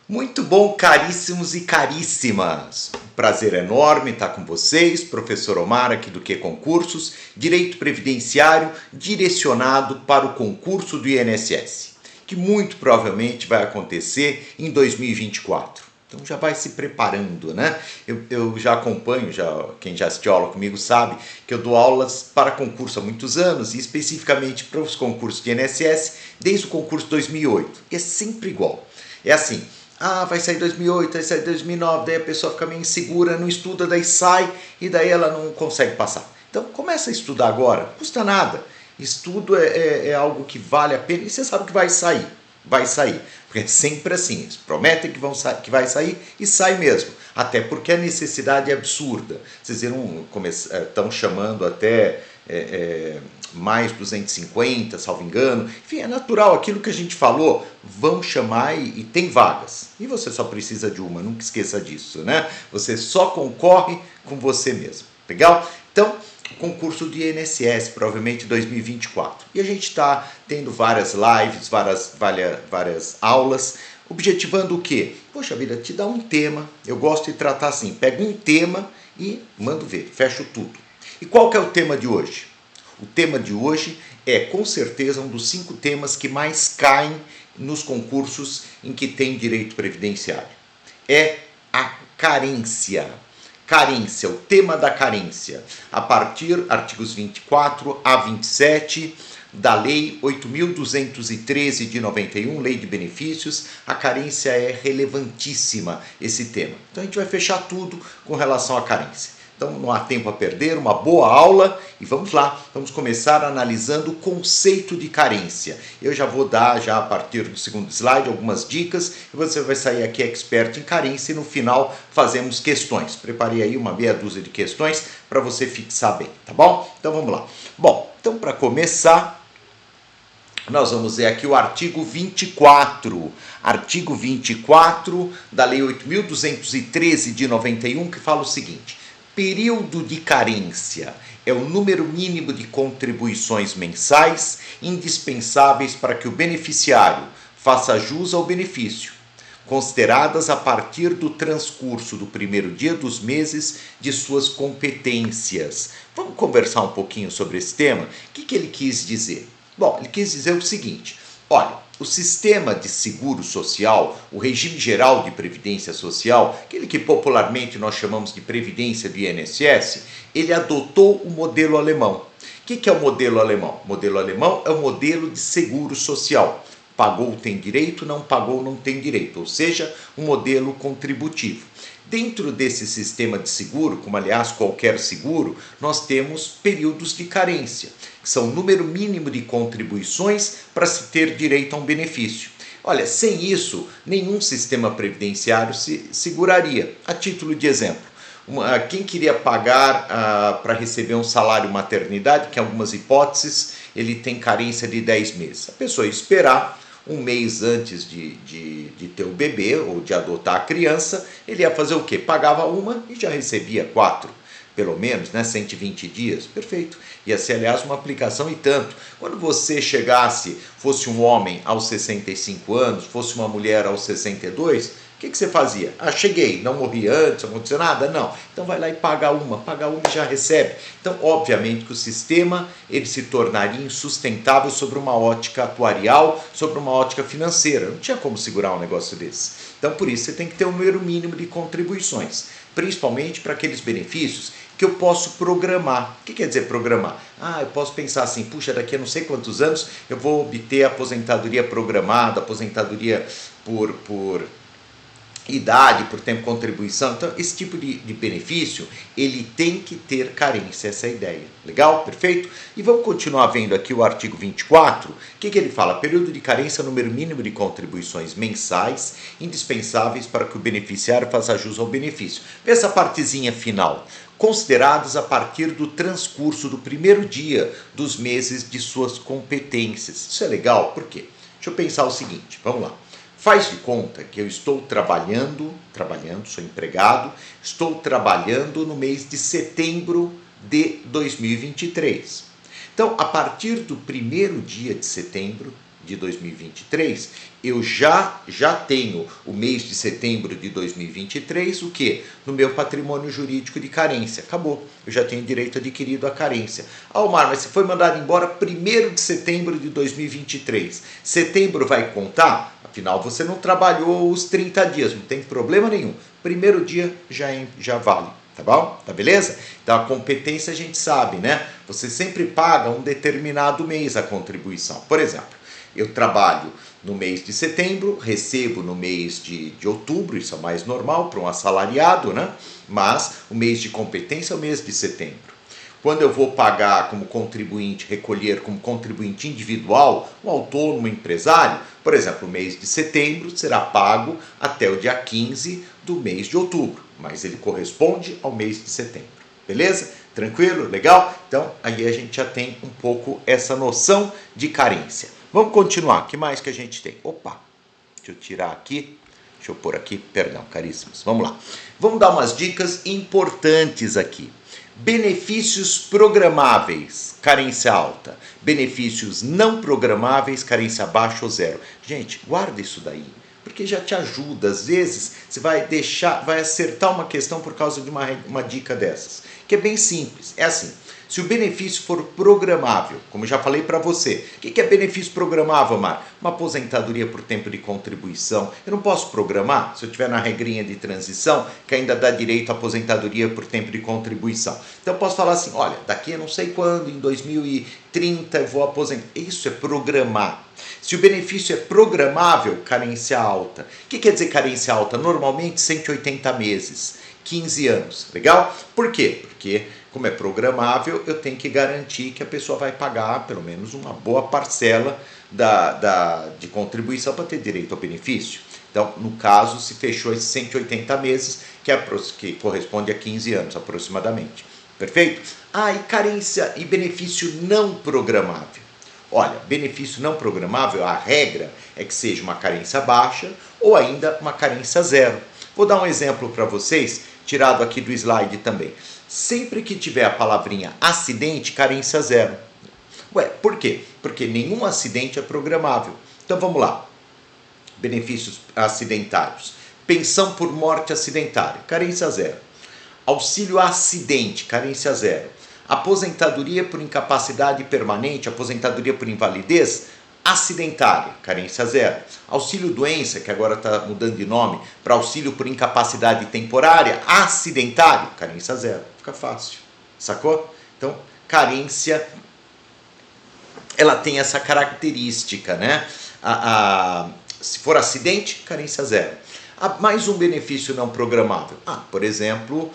Muito bom, caríssimos e caríssimas. Prazer enorme estar com vocês, professor Omar aqui do Que Concursos, Direito Previdenciário direcionado para o concurso do INSS, que muito provavelmente vai acontecer em 2024. Então já vai se preparando, né? Eu já acompanho, quem já assistiu aula comigo sabe que eu dou aulas para concurso há muitos anos e especificamente para os concursos de INSS desde o concurso 2008. E é sempre igual. É assim, vai sair 2008, vai sair 2009, daí a pessoa fica meio insegura, não estuda, daí sai e daí ela não consegue passar. Então começa a estudar agora, não custa nada. Estudo é algo que vale a pena e você sabe que vai sair. Vai sair, porque é sempre assim, eles prometem que vai sair e sai mesmo, até porque a necessidade é absurda. Vocês viram, estão chamando até mais 250, salvo engano, enfim, é natural, aquilo que a gente falou, vão chamar e tem vagas, e você só precisa de uma, nunca esqueça disso, né? Você só concorre com você mesmo, legal? Então, concurso de INSS, provavelmente 2024. E a gente está tendo várias lives, várias aulas, objetivando o quê? Poxa vida, te dá um tema, eu gosto de tratar assim, pego um tema e mando ver, fecho tudo. E qual que é o tema de hoje? O tema de hoje é, com certeza, um dos 5 temas que mais caem nos concursos em que tem direito previdenciário. É a carência. Carência, o tema da carência, a partir artigos 24 a 27 da Lei 8.213 de 91, Lei de Benefícios, a carência é relevantíssima, esse tema. Então a gente vai fechar tudo com relação à carência. Então não há tempo a perder, uma boa aula e vamos lá, vamos começar analisando o conceito de carência. Eu já vou dar, a partir do segundo slide, algumas dicas e você vai sair aqui expert em carência e no final fazemos questões. Preparei aí uma meia dúzia de questões para você fixar bem, tá bom? Então vamos lá. Bom, então para começar, nós vamos ver aqui o artigo 24. Artigo 24 da Lei 8.213 de 91, que fala o seguinte: período de carência é o número mínimo de contribuições mensais indispensáveis para que o beneficiário faça jus ao benefício, consideradas a partir do transcurso do primeiro dia dos meses de suas competências. Vamos conversar um pouquinho sobre esse tema? O que ele quis dizer? Bom, ele quis dizer o seguinte: olha, o sistema de seguro social, o regime geral de previdência social, aquele que popularmente nós chamamos de previdência do INSS, ele adotou o modelo alemão. O que é o modelo alemão? O modelo alemão é o modelo de seguro social. Pagou tem direito, não pagou não tem direito, ou seja, um modelo contributivo. Dentro desse sistema de seguro, como aliás qualquer seguro, nós temos períodos de carência, que são o número mínimo de contribuições para se ter direito a um benefício. Olha, sem isso, nenhum sistema previdenciário se seguraria. A título de exemplo, quem queria pagar para receber um salário maternidade, que em algumas hipóteses ele tem carência de 10 meses. A pessoa ia esperar um mês antes de ter o bebê ou de adotar a criança, ele ia fazer o quê? Pagava uma e já recebia 4, pelo menos, né? 120 dias, perfeito. Ia ser, aliás, uma aplicação e tanto. Quando você fosse um homem aos 65 anos, fosse uma mulher aos 62, o que você fazia? Cheguei, não morri antes, não aconteceu nada? Não. Então vai lá e paga uma e já recebe. Então, obviamente que o sistema ele se tornaria insustentável sobre uma ótica atuarial, sobre uma ótica financeira. Não tinha como segurar um negócio desse. Então, por isso, você tem que ter um número mínimo de contribuições, principalmente para aqueles benefícios que eu posso programar. O que quer dizer programar? Eu posso pensar assim, puxa, daqui a não sei quantos anos eu vou obter a aposentadoria programada, aposentadoria por idade, por tempo de contribuição. Então, esse tipo de benefício, ele tem que ter carência, essa é a ideia. Legal? Perfeito? E vamos continuar vendo aqui o artigo 24. O que ele fala? Período de carência, número mínimo de contribuições mensais, indispensáveis para que o beneficiário faça jus ao benefício. Vê essa partezinha final. Considerados a partir do transcurso do primeiro dia dos meses de suas competências. Isso é legal, por quê? Deixa eu pensar o seguinte, vamos lá. Faz de conta que eu estou trabalhando, sou empregado, estou trabalhando no mês de setembro de 2023. Então, a partir do primeiro dia de setembro de 2023, eu já tenho o mês de setembro de 2023, o quê? No meu patrimônio jurídico de carência. Acabou, eu já tenho direito adquirido à carência. Ah, Omar, mas você foi mandado embora 1º de setembro de 2023. Setembro vai contar? Afinal, você não trabalhou os 30 dias, não tem problema nenhum. Primeiro dia já vale. Tá bom? Tá beleza? Então a competência a gente sabe, né? Você sempre paga um determinado mês a contribuição. Por exemplo, eu trabalho no mês de setembro, recebo no mês de outubro, isso é mais normal para um assalariado, né? Mas o mês de competência é o mês de setembro. Quando eu vou pagar como contribuinte, recolher como contribuinte individual, um autônomo, um empresário, por exemplo, o mês de setembro será pago até o dia 15 do mês de outubro, mas ele corresponde ao mês de setembro. Beleza? Tranquilo? Legal? Então, aí a gente já tem um pouco essa noção de carência. Vamos continuar. O que mais que a gente tem? Opa, deixa eu tirar aqui. Deixa eu pôr aqui, perdão, caríssimos. Vamos lá. Vamos dar umas dicas importantes aqui. Benefícios programáveis, carência alta. Benefícios não programáveis, carência baixa ou zero. Gente, guarda isso daí, porque já te ajuda. Às vezes você vai acertar uma questão por causa de uma dica dessas, que é bem simples. É assim, se o benefício for programável, como eu já falei para você, o que é benefício programável, Mar? Uma aposentadoria por tempo de contribuição. Eu não posso programar se eu estiver na regrinha de transição, que ainda dá direito à aposentadoria por tempo de contribuição. Então eu posso falar assim, olha, daqui a não sei quando, em 2030 eu vou aposentar. Isso é programar. Se o benefício é programável, carência alta. O que quer dizer carência alta? Normalmente 180 meses, 15 anos. Legal? Por quê? Porque, como é programável, eu tenho que garantir que a pessoa vai pagar pelo menos uma boa parcela de contribuição para ter direito ao benefício. Então, no caso, se fechou esses 180 meses, que corresponde a 15 anos aproximadamente. Perfeito? E carência e benefício não programável. Olha, benefício não programável, a regra é que seja uma carência baixa ou ainda uma carência zero. Vou dar um exemplo para vocês, tirado aqui do slide também. Sempre que tiver a palavrinha acidente, carência zero. Ué, por quê? Porque nenhum acidente é programável. Então vamos lá. Benefícios acidentários. Pensão por morte acidentária, carência zero. Auxílio acidente, carência zero. Aposentadoria por incapacidade permanente, aposentadoria por invalidez, acidentária, carência zero. Auxílio doença, que agora está mudando de nome, para auxílio por incapacidade temporária, acidentário, carência zero. Fica fácil, sacou? Então, carência, ela tem essa característica, né? Se for acidente, carência zero. Mais um benefício não programável. Por exemplo,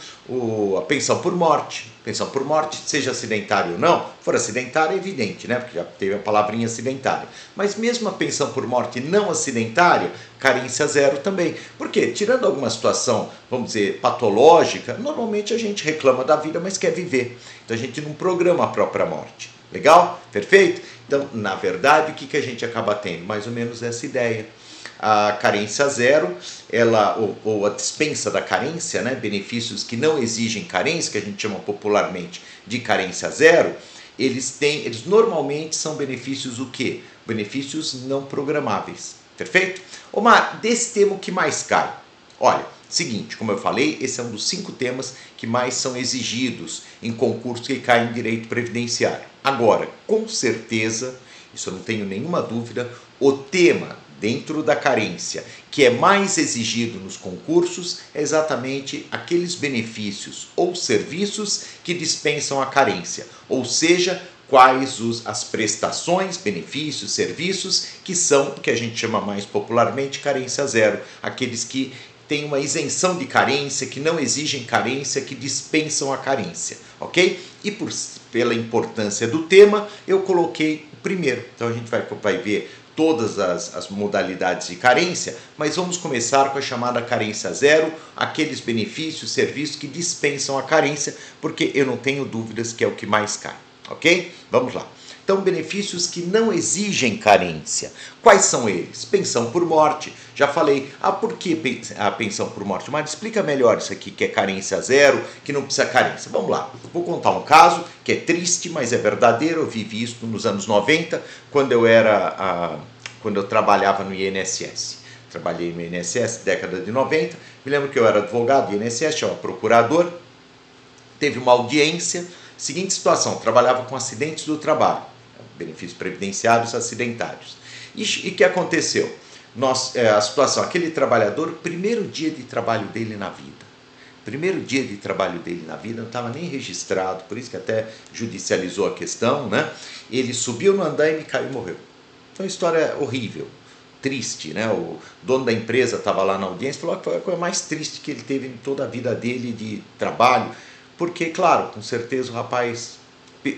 a pensão por morte. Pensão por morte, seja acidentário ou não, for acidentário é evidente, né? Porque já teve a palavrinha acidentário. Mas mesmo a pensão por morte não acidentária, carência zero também. Por quê? Tirando alguma situação, vamos dizer, patológica, normalmente a gente reclama da vida, mas quer viver. Então a gente não programa a própria morte. Legal? Perfeito? Então, na verdade, o que a gente acaba tendo? Mais ou menos essa ideia. A carência zero, ou a dispensa da carência, né, benefícios que não exigem carência, que a gente chama popularmente de carência zero, eles normalmente são benefícios o quê? Benefícios não programáveis. Perfeito? Omar, desse tema o que mais cai? Olha, seguinte, como eu falei, esse é um dos 5 temas que mais são exigidos em concursos que caem em direito previdenciário. Agora, com certeza, isso eu não tenho nenhuma dúvida, o tema dentro da carência que é mais exigido nos concursos é exatamente aqueles benefícios ou serviços que dispensam a carência, ou seja, quais as prestações, benefícios, serviços que são o que a gente chama mais popularmente carência zero, aqueles que têm uma isenção de carência, que não exigem carência, que dispensam a carência, ok? E pela importância do tema, eu coloquei o primeiro. Então a gente vai ver todas as modalidades de carência, mas vamos começar com a chamada carência zero, aqueles benefícios, serviços que dispensam a carência, porque eu não tenho dúvidas que é o que mais cai, ok? Vamos lá. Então, benefícios que não exigem carência. Quais são eles? Pensão por morte. Já falei. Por que a pensão por morte? Mas explica melhor isso aqui, que é carência zero, que não precisa carência. Vamos lá. Vou contar um caso que é triste, mas é verdadeiro. Eu vivi isso nos anos 90, quando eu era quando eu trabalhava no INSS. Trabalhei no INSS década de 90, me lembro que eu era advogado do INSS, tinha um procurador, teve uma audiência, seguinte situação, trabalhava com acidentes do trabalho, benefícios previdenciários acidentários. E o que aconteceu? A situação, aquele trabalhador, primeiro dia de trabalho dele na vida, não estava nem registrado, por isso que até judicializou a questão, né? Ele subiu no andaime, caiu e morreu. Foi uma história horrível, triste, né? O dono da empresa estava lá na audiência e falou que foi a coisa mais triste que ele teve em toda a vida dele de trabalho, porque, claro, com certeza o rapaz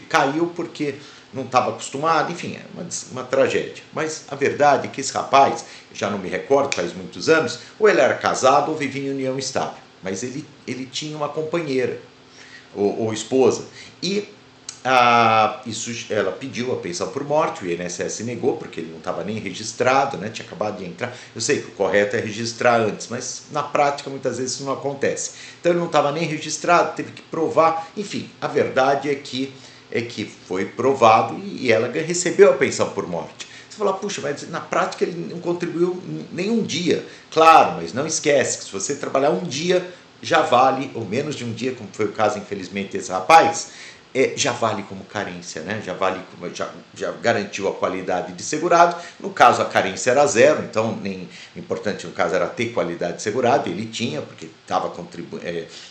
caiu porque não estava acostumado, enfim, é uma tragédia. Mas a verdade é que esse rapaz, já não me recordo, faz muitos anos, ou ele era casado ou vivia em união estável, mas ele tinha uma companheira, ou esposa, e ela pediu a pensão por morte, o INSS negou, porque ele não estava nem registrado, né, tinha acabado de entrar. Eu sei que o correto é registrar antes, mas na prática muitas vezes isso não acontece. Então ele não estava nem registrado, teve que provar, enfim, a verdade é que foi provado e ela recebeu a pensão por morte. Você fala, puxa, mas na prática ele não contribuiu nem um dia. Claro, mas não esquece que se você trabalhar um dia, já vale, ou menos de um dia, como foi o caso, infelizmente, desse rapaz, já vale como carência, né? Já garantiu a qualidade de segurado. No caso, a carência era zero, então nem importante no caso era ter qualidade de segurado. Ele tinha, porque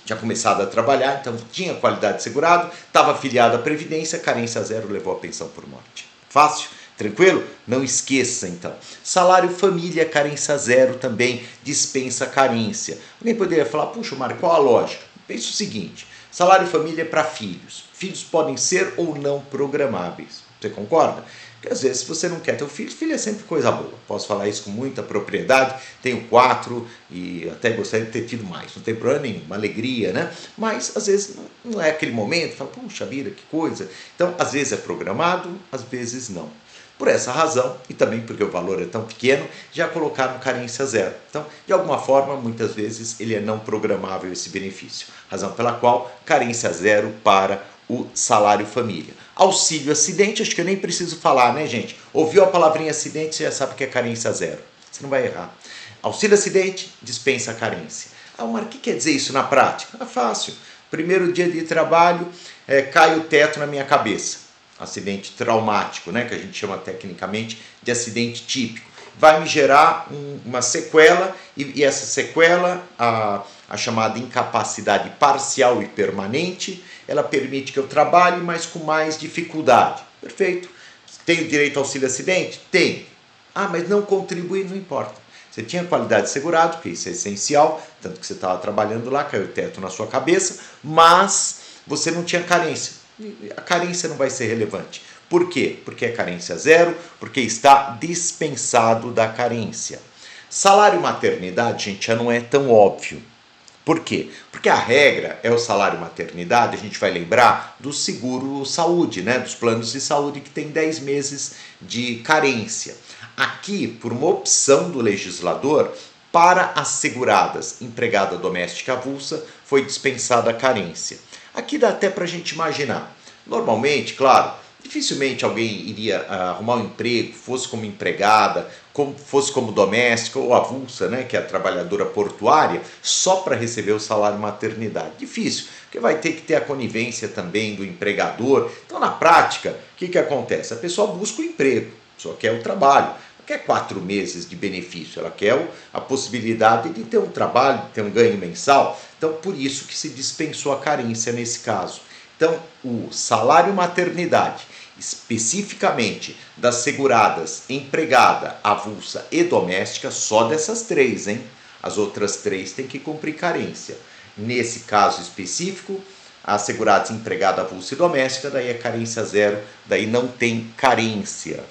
tinha começado a trabalhar, então tinha qualidade de segurado, estava afiliado à Previdência, carência zero, levou a pensão por morte. Fácil? Tranquilo? Não esqueça, então. Salário família, carência zero também, dispensa carência. Alguém poderia falar, puxa, Mário, qual a lógica? Pense o seguinte, salário família é para filhos. Filhos podem ser ou não programáveis. Você concorda? Porque às vezes, se você não quer ter um filho, filho é sempre coisa boa. Posso falar isso com muita propriedade. Tenho 4 e até gostaria de ter tido mais. Não tem problema nenhum, uma alegria, né? Mas às vezes não é aquele momento, fala, puxa vida, que coisa. Então, às vezes é programado, às vezes não. Por essa razão, e também porque o valor é tão pequeno, já colocaram carência zero. Então, de alguma forma, muitas vezes ele é não programável esse benefício. Razão pela qual carência zero para o salário família. Auxílio acidente, acho que eu nem preciso falar, né, gente? Ouviu a palavrinha acidente, você já sabe que é carência zero. Você não vai errar. Auxílio acidente, dispensa a carência. Ah, Mário, o que quer dizer isso na prática? Ah, fácil. Primeiro dia de trabalho, cai o teto na minha cabeça. Acidente traumático, né, que a gente chama tecnicamente de acidente típico. Vai me gerar uma sequela, e essa sequela, a chamada incapacidade parcial e permanente, ela permite que eu trabalhe, mas com mais dificuldade. Perfeito. Tenho direito ao auxílio acidente? Tem. Ah, mas não contribui, não importa. Você tinha qualidade de segurado, porque isso é essencial, tanto que você estava trabalhando lá, caiu o teto na sua cabeça, mas você não tinha carência. A carência não vai ser relevante. Por quê? Porque é carência zero, porque está dispensado da carência. Salário maternidade, gente, já não é tão óbvio. Por quê? Porque a regra é o salário maternidade, a gente vai lembrar do seguro saúde, né? Dos planos de saúde que tem 10 meses de carência. Aqui, por uma opção do legislador, para as seguradas empregada doméstica avulsa, foi dispensada a carência. Aqui dá até para a gente imaginar. Normalmente, claro, dificilmente alguém iria arrumar um emprego, fosse como empregada, fosse como doméstica ou avulsa, né, que é a trabalhadora portuária, só para receber o salário maternidade. Difícil, porque vai ter que ter a conivência também do empregador. Então, na prática, o que acontece? A pessoa busca o emprego, só quer o trabalho. Não quer 4 meses de benefício, ela quer a possibilidade de ter um trabalho, de ter um ganho mensal. Então, por isso que se dispensou a carência nesse caso. Então, o salário maternidade, especificamente das seguradas empregada, avulsa e doméstica, só dessas 3, hein? As outras 3 têm que cumprir carência. Nesse caso específico, as seguradas empregada, avulsa e doméstica, daí é carência zero, daí não tem carência.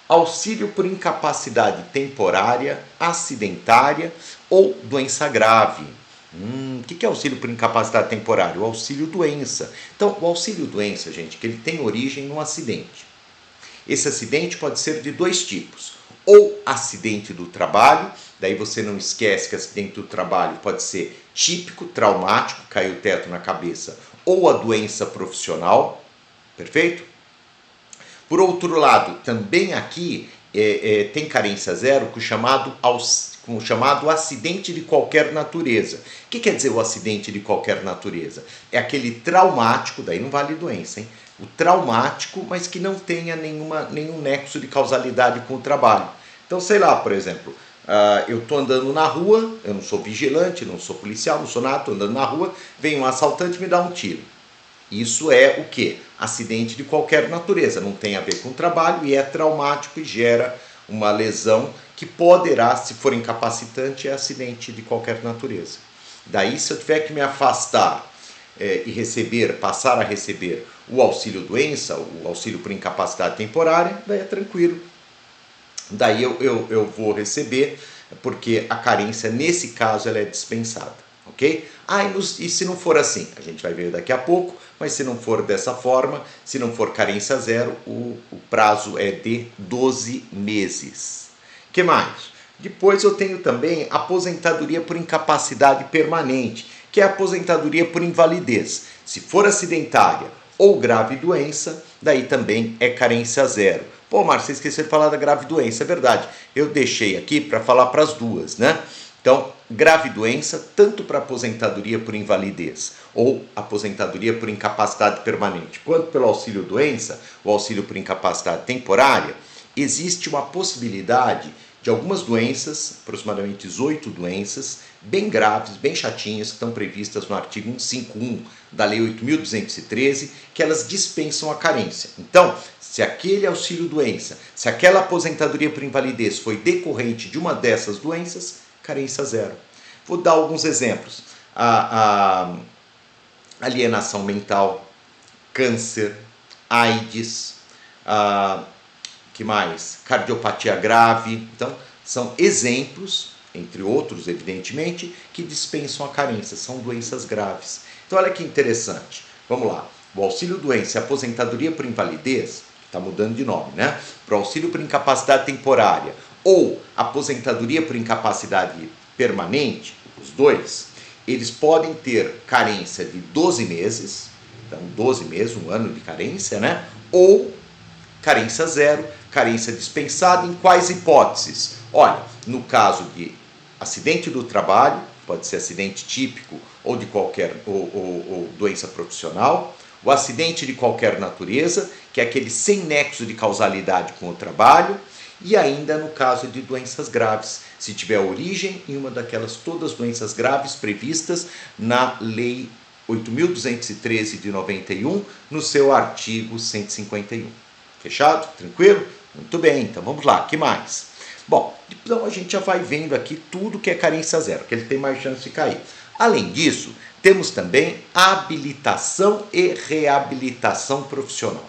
Auxílio por incapacidade temporária, acidentária ou doença grave. O que é auxílio por incapacidade temporária? O auxílio doença. Então, o auxílio doença, gente, que ele tem origem num acidente. Esse acidente pode ser de 2 tipos. Ou acidente do trabalho, daí você não esquece que acidente do trabalho pode ser típico, traumático, caiu o teto na cabeça, ou a doença profissional, perfeito? Por outro lado, também aqui tem carência zero com o chamado acidente de qualquer natureza. O que quer dizer o acidente de qualquer natureza? É aquele traumático, daí não vale doença, hein? O traumático, mas que não tenha nenhum nexo de causalidade com o trabalho. Então, sei lá, por exemplo, eu estou andando na rua, eu não sou vigilante, não sou policial, não sou nada, estou andando na rua, vem um assaltante e me dá um tiro. Isso é o quê? Acidente de qualquer natureza, não tem a ver com o trabalho e é traumático e gera uma lesão que poderá, se for incapacitante, é acidente de qualquer natureza. Daí, se eu tiver que me afastar e passar a receber o auxílio-doença, o auxílio por incapacidade temporária, daí é tranquilo. Daí eu vou receber, porque a carência, nesse caso, ela é dispensada. Ok? E se não for assim? A gente vai ver daqui a pouco, mas se não for dessa forma, se não for carência zero, o prazo é de 12 meses. O que mais? Depois eu tenho também aposentadoria por incapacidade permanente, que é a aposentadoria por invalidez. Se for acidentária ou grave doença, daí também é carência zero. Pô, Márcio, você esqueceu de falar da grave doença, é verdade. Eu deixei aqui para falar para as duas, né? Então, grave doença, tanto para aposentadoria por invalidez ou aposentadoria por incapacidade permanente, quanto pelo auxílio-doença, o auxílio por incapacidade temporária, existe uma possibilidade de algumas doenças, aproximadamente 18 doenças, bem graves, bem chatinhas, que estão previstas no artigo 151 da Lei 8.213, que elas dispensam a carência. Então, se aquele auxílio-doença, se aquela aposentadoria por invalidez foi decorrente de uma dessas doenças, carência zero. Vou dar alguns exemplos. A alienação mental, câncer, AIDS, que mais? Cardiopatia grave. Então, são exemplos, entre outros, evidentemente, que dispensam a carência, são doenças graves. Então, olha que interessante. Vamos lá. O auxílio-doença e a aposentadoria por invalidez, está mudando de nome, né? Para o auxílio por incapacidade temporária ou aposentadoria por incapacidade permanente, os dois, eles podem ter carência de 12 meses, então 12 meses, um ano de carência, né? Ou carência zero, carência dispensada, em quais hipóteses? Olha, no caso de acidente do trabalho, pode ser acidente típico ou de qualquer ou doença profissional, o acidente de qualquer natureza, que é aquele sem nexo de causalidade com o trabalho, e ainda no caso de doenças graves, se tiver origem em uma daquelas todas doenças graves previstas na Lei 8.213 de 91, no seu artigo 151. Fechado? Tranquilo? Muito bem, então vamos lá, o que mais? Bom, então a gente já vai vendo aqui tudo que é carência zero, que ele tem mais chance de cair. Além disso, temos também habilitação e reabilitação profissional.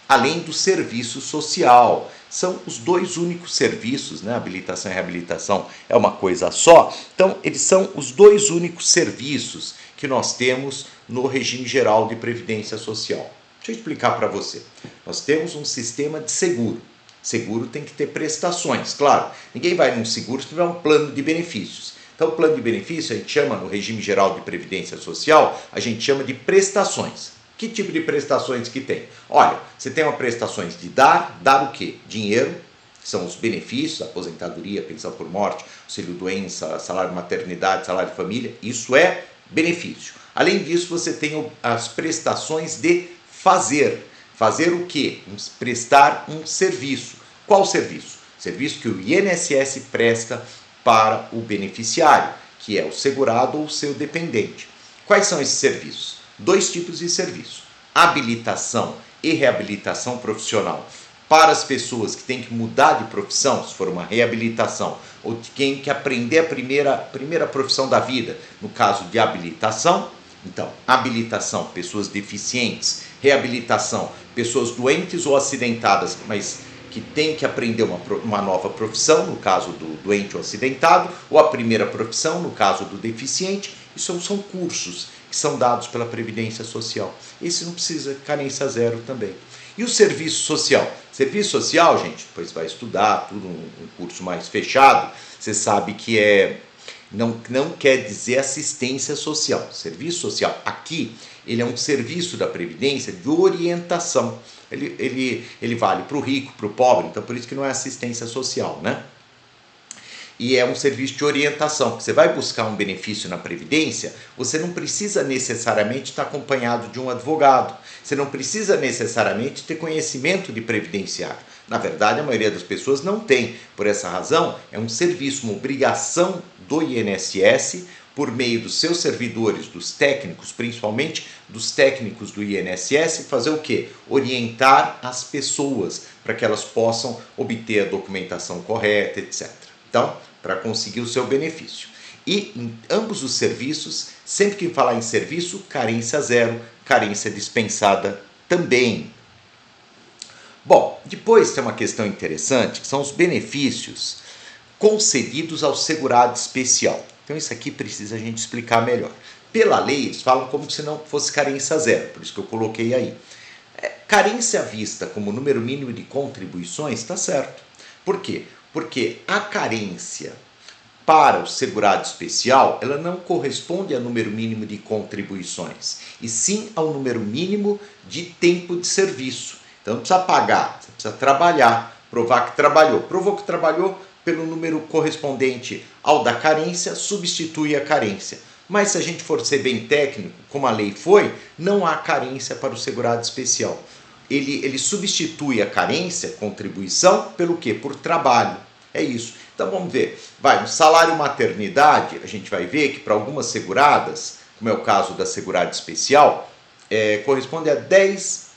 Além do serviço social. São os dois únicos serviços, né? Habilitação e reabilitação é uma coisa só. Então, eles são os dois únicos serviços que nós temos no regime geral de previdência social. Deixa eu explicar para você. Nós temos um sistema de seguro. Seguro tem que ter prestações, claro. Ninguém vai num seguro se tiver um plano de benefícios. Então, o plano de benefício a gente chama, no regime geral de previdência social, a gente chama de prestações. Que tipo de prestações que tem? Olha, você tem uma prestações de dar o quê? Dinheiro, que são os benefícios, aposentadoria, pensão por morte, auxílio-doença, salário de maternidade, salário de família, isso é benefício. Além disso, você tem as prestações de fazer. Fazer o quê? Prestar um serviço. Qual serviço? Serviço que o INSS presta para o beneficiário, que é o segurado ou o seu dependente. Quais são esses serviços? Dois tipos de serviço: habilitação e reabilitação profissional para as pessoas que têm que mudar de profissão, se for uma reabilitação, ou de quem quer aprender a primeira profissão da vida, no caso de habilitação. Então, habilitação, pessoas deficientes; reabilitação, pessoas doentes ou acidentadas, mas que têm que aprender uma nova profissão, no caso do doente ou acidentado, ou a primeira profissão, no caso do deficiente. Isso são cursos que são dados pela Previdência Social. Esse não precisa, carência zero também. E o serviço social? Serviço social, gente, depois vai estudar, tudo um curso mais fechado, você sabe que não quer dizer assistência social. Serviço social, aqui, ele é um serviço da Previdência de orientação. ele vale para o rico, para o pobre, então por isso que não é assistência social, né? E é um serviço de orientação, porque você vai buscar um benefício na Previdência, você não precisa necessariamente estar acompanhado de um advogado, você não precisa necessariamente ter conhecimento de previdenciário. Na verdade, a maioria das pessoas não tem. Por essa razão, é um serviço, uma obrigação do INSS, por meio dos seus servidores, dos técnicos, principalmente dos técnicos do INSS, fazer o quê? Orientar as pessoas para que elas possam obter a documentação correta, etc. Então, para conseguir o seu benefício. E em ambos os serviços, sempre que falar em serviço, carência zero, carência dispensada também. Bom, depois tem uma questão interessante, que são os benefícios concedidos ao segurado especial. Então isso aqui precisa a gente explicar melhor. Pela lei, eles falam como se não fosse carência zero, por isso que eu coloquei aí. Carência vista como número mínimo de contribuições, está certo. Por quê? Porque a carência para o segurado especial, ela não corresponde ao número mínimo de contribuições, e sim ao número mínimo de tempo de serviço. Então não precisa pagar, você precisa trabalhar, provar que trabalhou. Provou que trabalhou, pelo número correspondente ao da carência, substitui a carência. Mas se a gente for ser bem técnico, como a lei foi, não há carência para o segurado especial. Ele substitui a carência, contribuição, pelo quê? Por trabalho. É isso. Então vamos ver. No salário maternidade, a gente vai ver que para algumas seguradas, como é o caso da segurada especial, corresponde a 10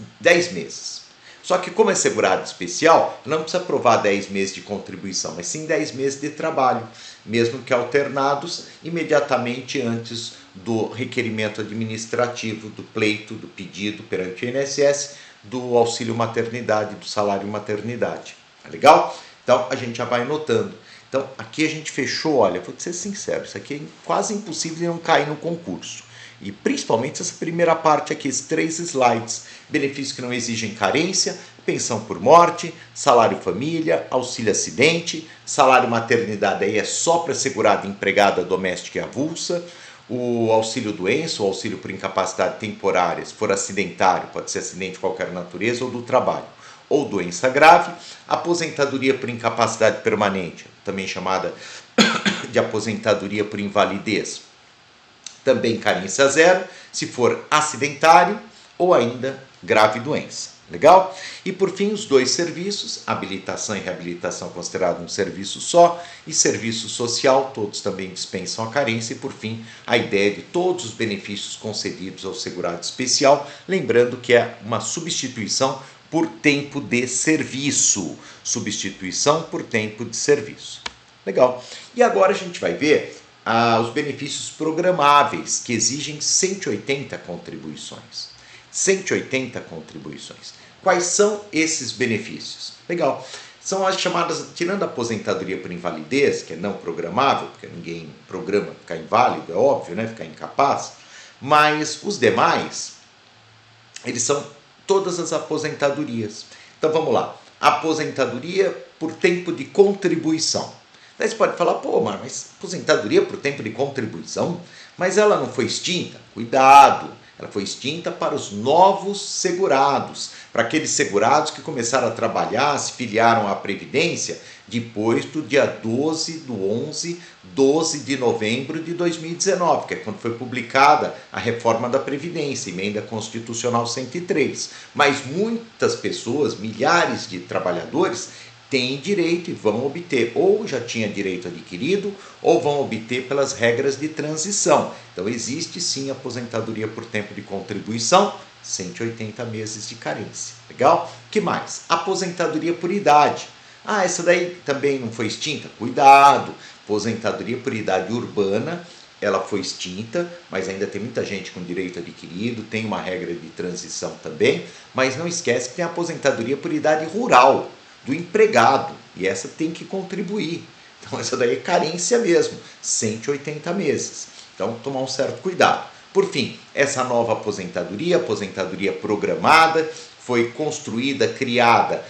meses. Só que como é segurado especial, não precisa provar 10 meses de contribuição, mas sim 10 meses de trabalho, mesmo que alternados imediatamente antes do requerimento administrativo, do pleito, do pedido perante o INSS, do auxílio maternidade, do salário maternidade. Tá legal? Então a gente já vai notando. Então aqui a gente fechou, olha, vou ser sincero, isso aqui é quase impossível de não cair no concurso. E principalmente essa primeira parte aqui, esses 3 slides. Benefícios que não exigem carência, pensão por morte, salário família, auxílio acidente, salário maternidade aí é só para segurada empregada doméstica e avulsa, o auxílio doença, o auxílio por incapacidade temporária, se for acidentário, pode ser acidente de qualquer natureza ou do trabalho, ou doença grave, aposentadoria por incapacidade permanente, também chamada de aposentadoria por invalidez, também carência zero, se for acidentário ou ainda grave doença. Legal? E por fim, os 2 serviços, habilitação e reabilitação considerado um serviço só, e serviço social, todos também dispensam a carência, e por fim, a ideia de todos os benefícios concedidos ao segurado especial, lembrando que é uma substituição por tempo de serviço. Substituição por tempo de serviço. Legal. E agora a gente vai ver os benefícios programáveis, que exigem 180 contribuições. 180 contribuições. Quais são esses benefícios? Legal. São as chamadas, tirando a aposentadoria por invalidez, que é não programável, porque ninguém programa ficar inválido, é óbvio, né? Ficar incapaz. Mas os demais, eles são todas as aposentadorias. Então vamos lá. Aposentadoria por tempo de contribuição. Daí você pode falar, mas aposentadoria por tempo de contribuição? Mas ela não foi extinta? Cuidado! Ela foi extinta para os novos segurados, para aqueles segurados que começaram a trabalhar, se filiaram à Previdência depois do dia 12 de novembro de 2019, que é quando foi publicada a reforma da Previdência, emenda constitucional 103. Mas muitas pessoas, milhares de trabalhadores, têm direito e vão obter, ou já tinha direito adquirido, ou vão obter pelas regras de transição. Então existe sim aposentadoria por tempo de contribuição, 180 meses de carência. Legal? O que mais? Aposentadoria por idade. Essa daí também não foi extinta? Cuidado! Aposentadoria por idade urbana, ela foi extinta, mas ainda tem muita gente com direito adquirido, tem uma regra de transição também, mas não esquece que tem a aposentadoria por idade rural, do empregado, e essa tem que contribuir. Então essa daí é carência mesmo, 180 meses. Então tomar um certo cuidado. Por fim, essa nova aposentadoria programada, foi construída, criada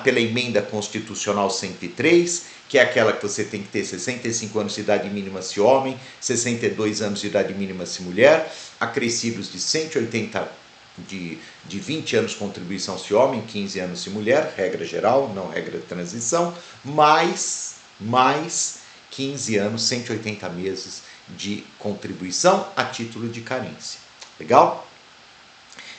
pela emenda constitucional 103, que é aquela que você tem que ter 65 anos de idade mínima se homem, 62 anos de idade mínima se mulher, acrescidos de 180 de 20 anos contribuição se homem, 15 anos se mulher, regra geral, não regra de transição, mais 15 anos, 180 meses de contribuição a título de carência. Legal?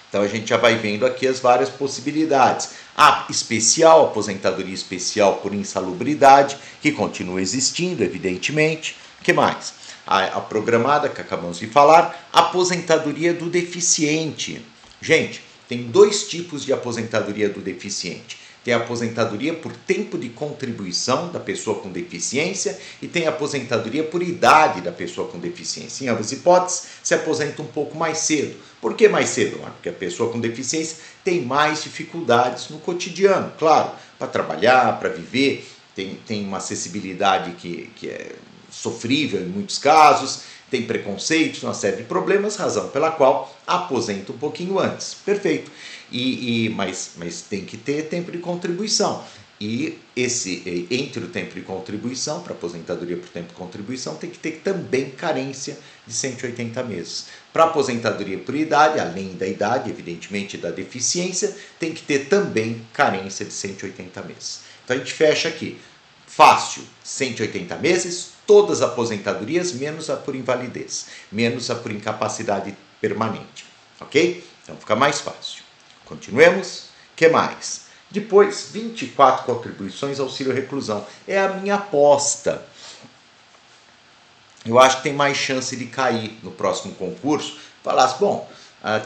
Então a gente já vai vendo aqui as várias possibilidades. A especial, aposentadoria especial por insalubridade, que continua existindo, evidentemente. O que mais? A programada, que acabamos de falar, aposentadoria do deficiente. Gente, tem dois tipos de aposentadoria do deficiente. Tem a aposentadoria por tempo de contribuição da pessoa com deficiência e tem a aposentadoria por idade da pessoa com deficiência. Em ambas hipóteses, se aposenta um pouco mais cedo. Por que mais cedo? Porque a pessoa com deficiência tem mais dificuldades no cotidiano, claro, para trabalhar, para viver, tem uma acessibilidade que é sofrível em muitos casos, tem preconceitos, uma série de problemas, razão pela qual aposenta um pouquinho antes. Perfeito. Mas tem que ter tempo de contribuição. E entre o tempo de contribuição, para aposentadoria por tempo de contribuição, tem que ter também carência de 180 meses. Para aposentadoria por idade, além da idade, evidentemente, da deficiência, tem que ter também carência de 180 meses. Então a gente fecha aqui. Fácil, 180 meses, todas as aposentadorias, menos a por invalidez, menos a por incapacidade permanente. Ok? Então fica mais fácil. Continuemos. O que mais? Depois, 24 contribuições auxílio reclusão. É a minha aposta. Eu acho que tem mais chance de cair no próximo concurso. Falasse, bom,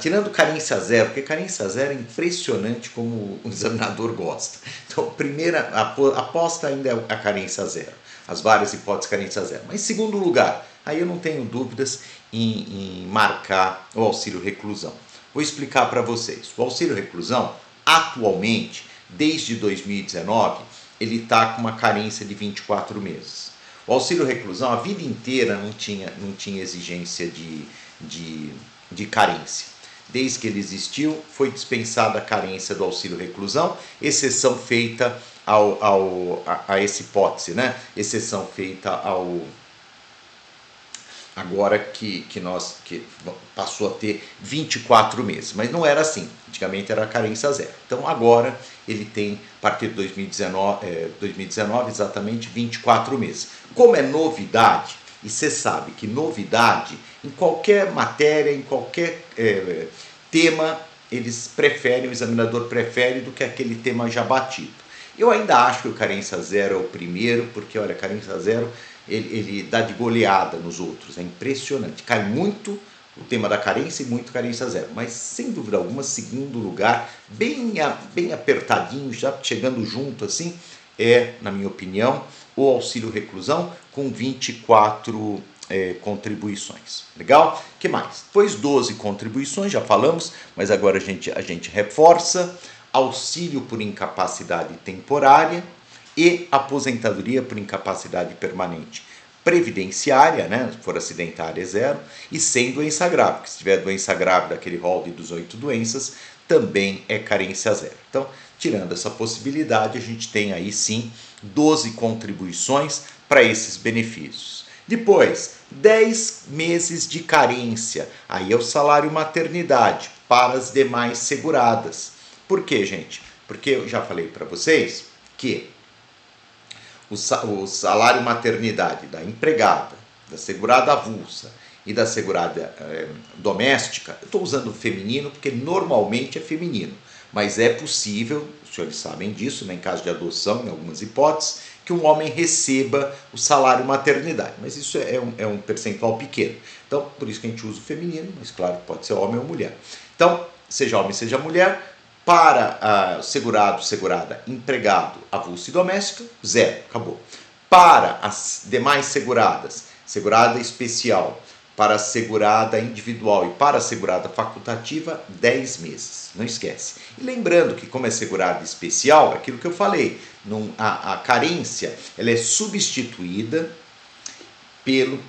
tirando carência zero, porque carência zero é impressionante como o examinador gosta. Então, primeira aposta ainda é a carência zero. As várias hipóteses carência zero. Mas em segundo lugar, aí eu não tenho dúvidas em marcar o auxílio reclusão. Vou explicar para vocês. O auxílio reclusão, atualmente, desde 2019, ele está com uma carência de 24 meses. O auxílio reclusão, a vida inteira não tinha exigência de carência. Desde que ele existiu, foi dispensada a carência do auxílio reclusão, exceção feita a essa hipótese, né? Exceção feita agora que passou a ter 24 meses, mas não era assim, antigamente era carência zero. Então agora ele tem, a partir de 2019 exatamente 24 meses. Como é novidade, e você sabe que novidade, em qualquer matéria, em qualquer tema, eles preferem, o examinador prefere do que aquele tema já batido. Eu ainda acho que o carência zero é o primeiro, porque olha, carência zero ele dá de goleada nos outros, é impressionante. Cai muito o tema da carência e muito carência zero, mas sem dúvida alguma, segundo lugar, bem apertadinho, já chegando junto assim, é, na minha opinião, o auxílio reclusão com 24 contribuições. Legal? O que mais? Depois 12 contribuições, já falamos, mas agora a gente reforça. Auxílio por incapacidade temporária e aposentadoria por incapacidade permanente previdenciária, né, se for acidentária é zero, e sem doença grave, porque se tiver doença grave daquele rol de 18 doenças, também é carência zero. Então, tirando essa possibilidade, a gente tem aí sim 12 contribuições para esses benefícios. Depois, 10 meses de carência, aí é o salário maternidade para as demais seguradas. Por quê, gente? Porque eu já falei para vocês que o salário maternidade da empregada, da segurada avulsa e da segurada doméstica, eu estou usando o feminino porque normalmente é feminino, mas é possível, os senhores sabem disso, né, em caso de adoção, em algumas hipóteses, que um homem receba o salário maternidade, mas isso é um percentual pequeno. Então, por isso que a gente usa o feminino, mas claro, pode ser homem ou mulher. Então, seja homem, seja mulher, para segurado, segurada, empregado, avulso e doméstico, zero, acabou. Para as demais seguradas, segurada especial, para a segurada individual e para a segurada facultativa, 10 meses, não esquece. E lembrando que como é segurada especial, aquilo que eu falei, a carência ela é substituída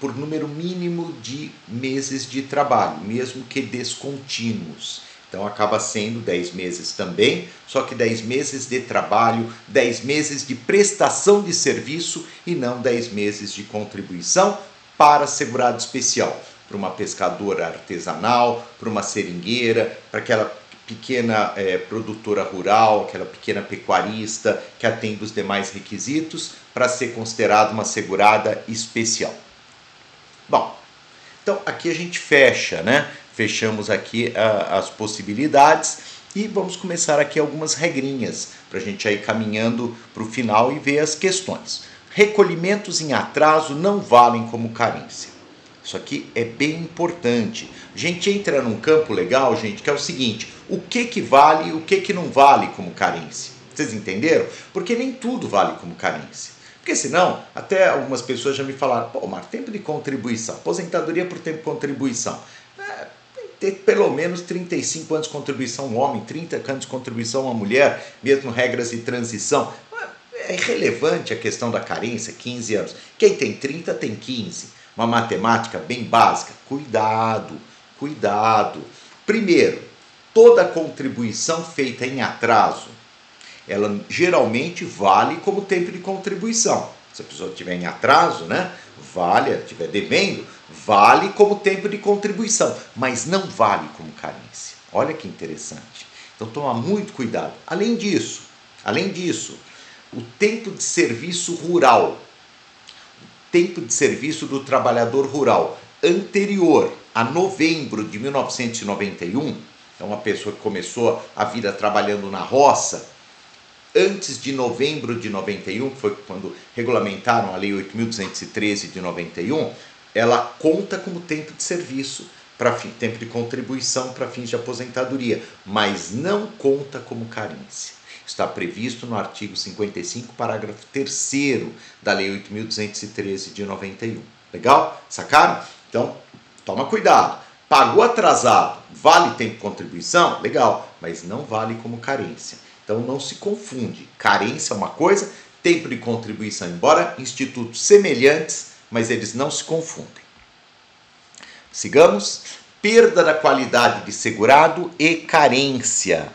por número mínimo de meses de trabalho, mesmo que descontínuos. Então acaba sendo 10 meses também, só que 10 meses de trabalho, 10 meses de prestação de serviço e não 10 meses de contribuição para segurado especial. para uma pescadora artesanal, para uma seringueira, para aquela pequena produtora rural, aquela pequena pecuarista que atende os demais requisitos para ser considerada uma segurada especial. Bom, então aqui a gente fecha, né? Fechamos aqui as possibilidades e vamos começar aqui algumas regrinhas para a gente ir caminhando para o final e ver as questões. Recolhimentos em atraso não valem como carência. Isso aqui é bem importante. A gente entra num campo legal, gente, que é o seguinte: o que vale e o que não vale como carência. Vocês entenderam? Porque nem tudo vale como carência. Porque senão, até algumas pessoas já me falaram: pô, Marco, tempo de contribuição, aposentadoria por tempo de contribuição. Tem que ter pelo menos 35 anos de contribuição um homem, 30 anos de contribuição uma mulher, mesmo regras de transição. É irrelevante a questão da carência, 15 anos. Quem tem 30 tem 15. Uma matemática bem básica. Cuidado, cuidado. Primeiro, toda contribuição feita em atraso, ela geralmente vale como tempo de contribuição. Se a pessoa estiver em atraso, né, vale, estiver devendo, vale como tempo de contribuição, mas não vale como carência. Olha que interessante. Então toma muito cuidado. Além disso, o tempo de serviço rural, tempo de serviço do trabalhador rural anterior a novembro de 1991, então uma pessoa que começou a vida trabalhando na roça, antes de novembro de 91, que foi quando regulamentaram a Lei 8.213 de 91, ela conta como tempo de serviço, tempo de contribuição para fins de aposentadoria, mas não conta como carência. Está previsto no artigo 55, parágrafo 3º da Lei 8.213 de 91. Legal? Sacaram? Então, toma cuidado. Pagou atrasado, vale tempo de contribuição? Legal, mas não vale como carência. Então não se confunde. Carência é uma coisa, tempo de contribuição, embora institutos semelhantes, mas eles não se confundem. Sigamos. Perda da qualidade de segurado e carência.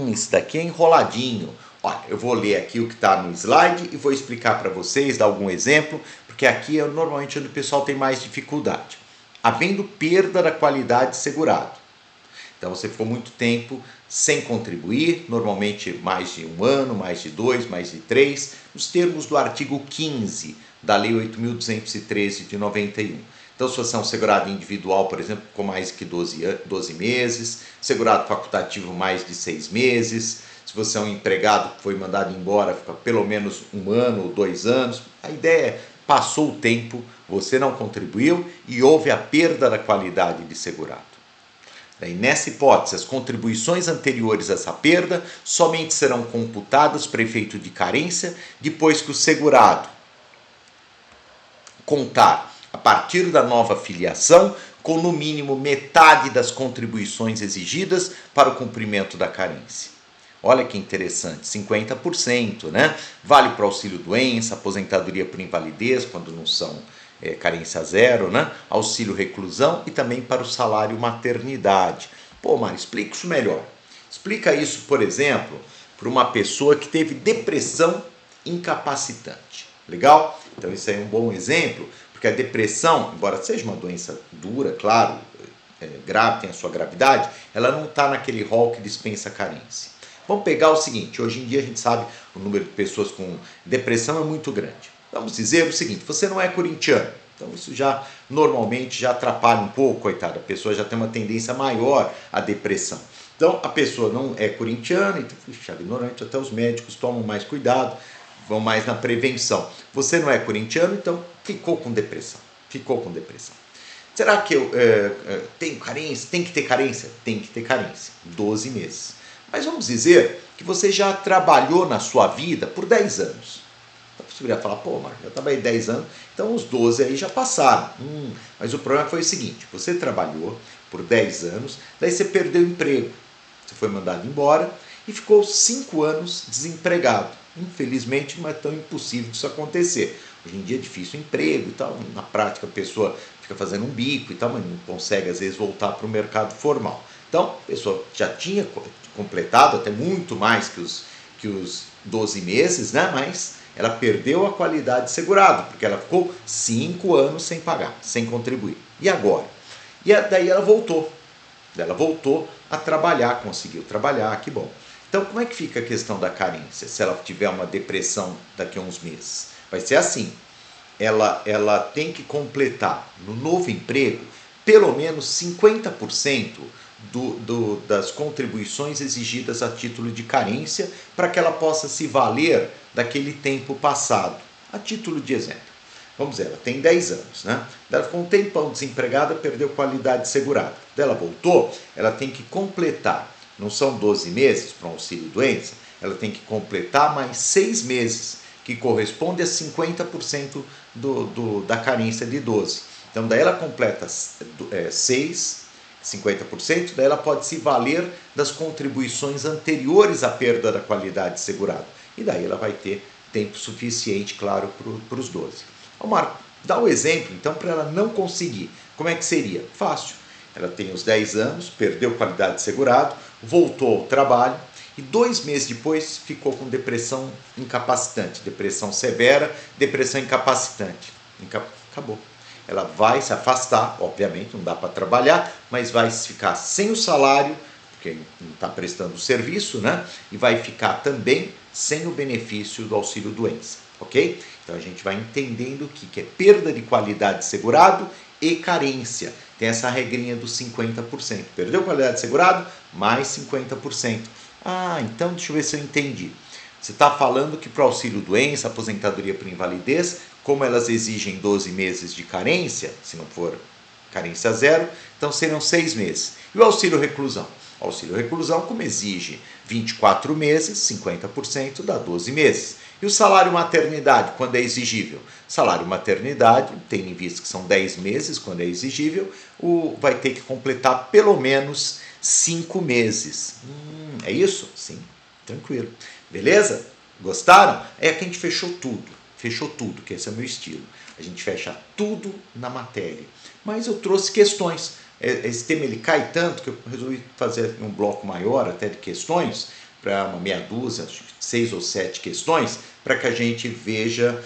Isso daqui é enroladinho. Olha, eu vou ler aqui o que está no slide e vou explicar para vocês, dar algum exemplo, porque aqui é normalmente onde o pessoal tem mais dificuldade. Havendo perda da qualidade de segurado. Então você ficou muito tempo sem contribuir, normalmente mais de 1 ano, mais de 2, mais de 3, nos termos do artigo 15 da Lei 8.213 de 91. Então, se você é um segurado individual, por exemplo, com mais que 12 meses, segurado facultativo mais de 6 meses, se você é um empregado que foi mandado embora, fica pelo menos 1 ano ou 2 anos, a ideia é, passou o tempo, você não contribuiu e houve a perda da qualidade de segurado. Daí, nessa hipótese, as contribuições anteriores a essa perda somente serão computadas para efeito de carência depois que o segurado contar a partir da nova filiação com no mínimo metade das contribuições exigidas para o cumprimento da carência. Olha que interessante, 50%, né? Vale para o auxílio-doença, aposentadoria por invalidez, quando não são carência zero, né? Auxílio reclusão e também para o salário maternidade. Pô, Mário, explica isso melhor. Explica isso, por exemplo, para uma pessoa que teve depressão incapacitante. Legal? Então isso aí é um bom exemplo, porque a depressão, embora seja uma doença dura, claro, grave, tem a sua gravidade, ela não está naquele rol que dispensa carência. Vamos pegar o seguinte, hoje em dia a gente sabe o número de pessoas com depressão é muito grande. Vamos dizer o seguinte, você não é corintiano, então isso já normalmente já atrapalha um pouco, coitada, a pessoa já tem uma tendência maior à depressão. Então a pessoa não é corintiana, então, normalmente até os médicos tomam mais cuidado, vão mais na prevenção. Você não é corintiano, então ficou com depressão. Será que eu tenho carência? Tem que ter carência? Tem que ter carência. 12 meses. Mas vamos dizer que você já trabalhou na sua vida por 10 anos. Então você poderia falar, pô, Marco, eu trabalhei 10 anos, então os 12 aí já passaram. Mas o problema foi o seguinte, você trabalhou por 10 anos, daí você perdeu o emprego. Você foi mandado embora e ficou 5 anos desempregado. Infelizmente não é tão impossível disso acontecer. Hoje em dia é difícil o emprego e tal, na prática a pessoa fica fazendo um bico e tal, mas não consegue às vezes voltar para o mercado formal. Então a pessoa já tinha completado até muito mais que os 12 meses, né? Mas ela perdeu a qualidade de segurado, porque ela ficou 5 anos sem pagar, sem contribuir. E agora? Daí ela voltou. Ela voltou a trabalhar, conseguiu trabalhar, que bom. Então, como é que fica a questão da carência? Se ela tiver uma depressão daqui a uns meses? Vai ser assim, ela tem que completar no novo emprego pelo menos 50% das contribuições exigidas a título de carência para que ela possa se valer daquele tempo passado. A título de exemplo, vamos dizer, ela tem 10 anos, né? Ela ficou um tempão desempregada, perdeu qualidade segurada. Daí ela voltou, ela tem que completar, não são 12 meses para um auxílio-doença, ela tem que completar mais 6 meses, que corresponde a 50% da carência de 12. Então, daí ela completa 6, 50%, daí ela pode se valer das contribuições anteriores à perda da qualidade segurada. E daí ela vai ter tempo suficiente, claro, para os 12. Ô Marco, dá o exemplo, então, para ela não conseguir. Como é que seria? Fácil. Ela tem os 10 anos, perdeu qualidade segurada, voltou ao trabalho e 2 meses depois ficou com depressão incapacitante, depressão severa, depressão incapacitante. Acabou. Ela vai se afastar, obviamente, não dá para trabalhar, mas vai ficar sem o salário, porque não está prestando serviço, né? E vai ficar também sem o benefício do auxílio-doença, ok? Então a gente vai entendendo o que é perda de qualidade segurado e carência. Tem essa regrinha dos 50%. Perdeu qualidade segurado, mais 50%. Ah, então deixa eu ver se eu entendi. Você está falando que para o auxílio-doença, aposentadoria por invalidez, como elas exigem 12 meses de carência, se não for carência zero, então serão 6 meses. E o auxílio-reclusão? O auxílio-reclusão, como exige 24 meses, 50% dá 12 meses. E o salário maternidade, quando é exigível? Salário maternidade, tendo em vista que são 10 meses, quando é exigível, vai ter que completar pelo menos 5 meses. É isso? Sim, tranquilo. Beleza? Gostaram? É que a gente fechou tudo, que esse é o meu estilo. A gente fecha tudo na matéria. Mas eu trouxe questões. Esse tema ele cai tanto que eu resolvi fazer um bloco maior até de questões, para uma meia dúzia, 6 ou 7 questões, para que a gente veja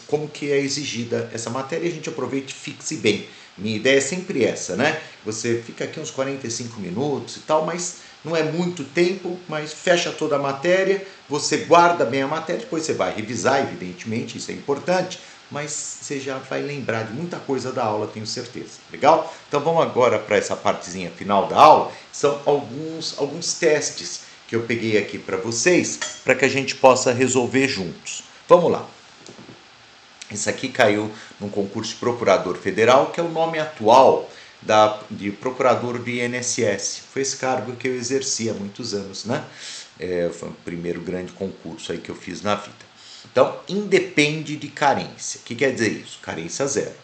como que é exigida essa matéria e a gente aproveite e fixe bem. Minha ideia é sempre essa, né? Você fica aqui uns 45 minutos e tal, mas não é muito tempo, mas fecha toda a matéria, você guarda bem a matéria, depois você vai revisar, evidentemente, isso é importante, mas você já vai lembrar de muita coisa da aula, tenho certeza. Legal? Então vamos agora para essa partezinha final da aula, são alguns testes que eu peguei aqui para vocês, para que a gente possa resolver juntos. Vamos lá. Esse aqui caiu num concurso de procurador federal, que é o nome atual de procurador do INSS. Foi esse cargo que eu exerci há muitos anos, né? Foi o primeiro grande concurso aí que eu fiz na vida. Então, independe de carência. O que quer dizer isso? Carência zero.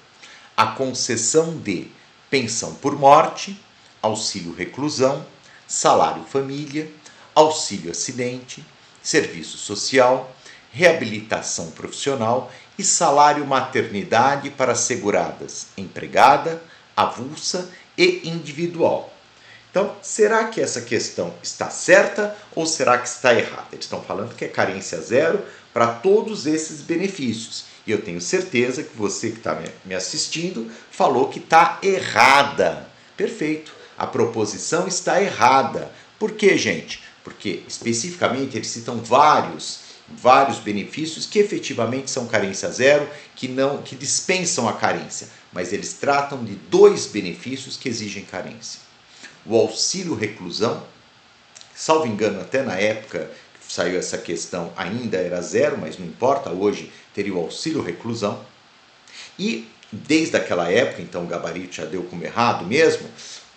A concessão de pensão por morte, auxílio reclusão, salário família, auxílio acidente, serviço social, reabilitação profissional e salário maternidade para seguradas empregada, avulsa e individual. Então, será que essa questão está certa ou será que está errada? Eles estão falando que é carência zero para todos esses benefícios. E eu tenho certeza que você que está me assistindo falou que está errada. Perfeito. A proposição está errada. Por quê, gente? Porque, especificamente, eles citam vários benefícios que efetivamente são carência zero, que dispensam a carência, mas eles tratam de 2 benefícios que exigem carência. O auxílio reclusão, salvo engano, até na época que saiu essa questão ainda era zero, mas não importa, hoje teria o auxílio reclusão. E desde aquela época, então o gabarito já deu como errado mesmo,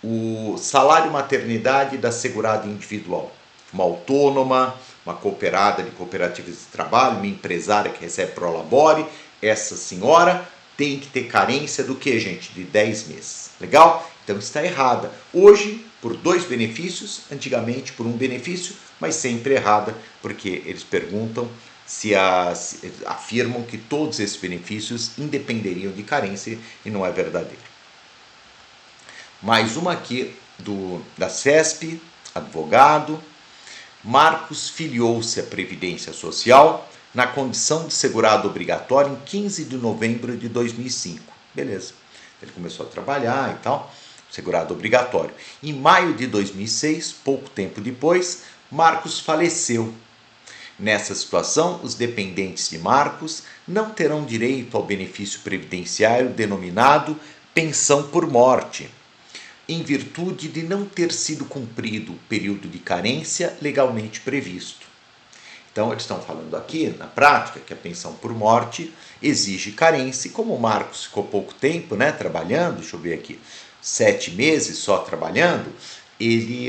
o salário maternidade da segurada individual. Uma autônoma, uma cooperada de cooperativas de trabalho, uma empresária que recebe prolabore, essa senhora tem que ter carência do que, gente? De 10 meses. Legal? Então está errada. Hoje, por 2 benefícios, antigamente por 1 benefício, mas sempre errada, porque eles perguntam afirmam que todos esses benefícios independeriam de carência e não é verdadeiro. Mais uma aqui da CESP, advogado. Marcos filiou-se à Previdência Social na condição de segurado obrigatório em 15 de novembro de 2005. Beleza. Ele começou a trabalhar e tal, segurado obrigatório. Em maio de 2006, pouco tempo depois, Marcos faleceu. Nessa situação, os dependentes de Marcos não terão direito ao benefício previdenciário denominado pensão por morte, em virtude de não ter sido cumprido o período de carência legalmente previsto. Então, eles estão falando aqui, na prática, que a pensão por morte exige carência, e como o Marcos ficou pouco tempo, né, trabalhando, deixa eu ver aqui, 7 meses só trabalhando,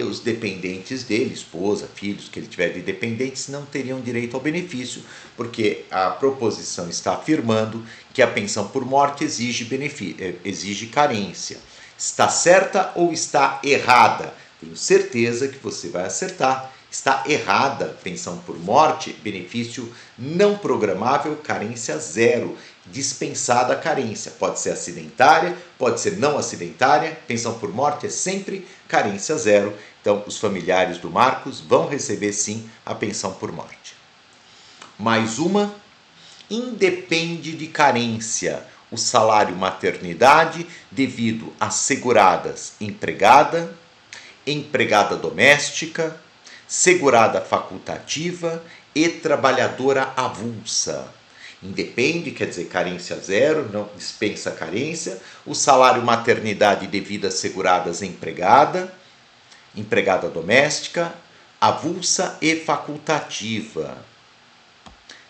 os dependentes dele, esposa, filhos que ele tiver de dependentes, não teriam direito ao benefício, porque a proposição está afirmando que a pensão por morte exige carência. Está certa ou está errada? Tenho certeza que você vai acertar. Está errada. Pensão por morte, benefício não programável, carência zero. Dispensada a carência. Pode ser acidentária, pode ser não acidentária. Pensão por morte é sempre carência zero. Então, os familiares do Marcos vão receber sim a pensão por morte. Mais uma, independe de carência o salário maternidade devido a seguradas empregada, empregada doméstica, segurada facultativa e trabalhadora avulsa. Independe, quer dizer, carência zero, não dispensa carência. O salário maternidade devido a seguradas empregada, empregada doméstica, avulsa e facultativa.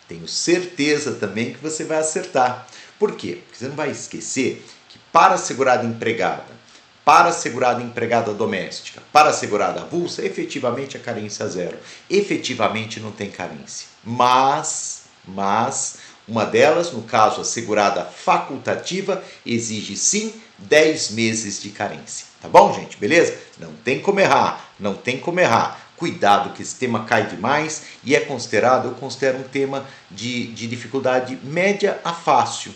Tenho certeza também que você vai acertar. Por quê? Porque você não vai esquecer que para a segurada empregada, para a segurada empregada doméstica, para a segurada avulsa, efetivamente a carência zero. Efetivamente não tem carência. Mas uma delas, no caso a segurada facultativa, exige sim 10 meses de carência. Tá bom, gente? Beleza? Não tem como errar, não tem como errar. Cuidado que esse tema cai demais e é considerado, eu considero um tema de dificuldade média a fácil.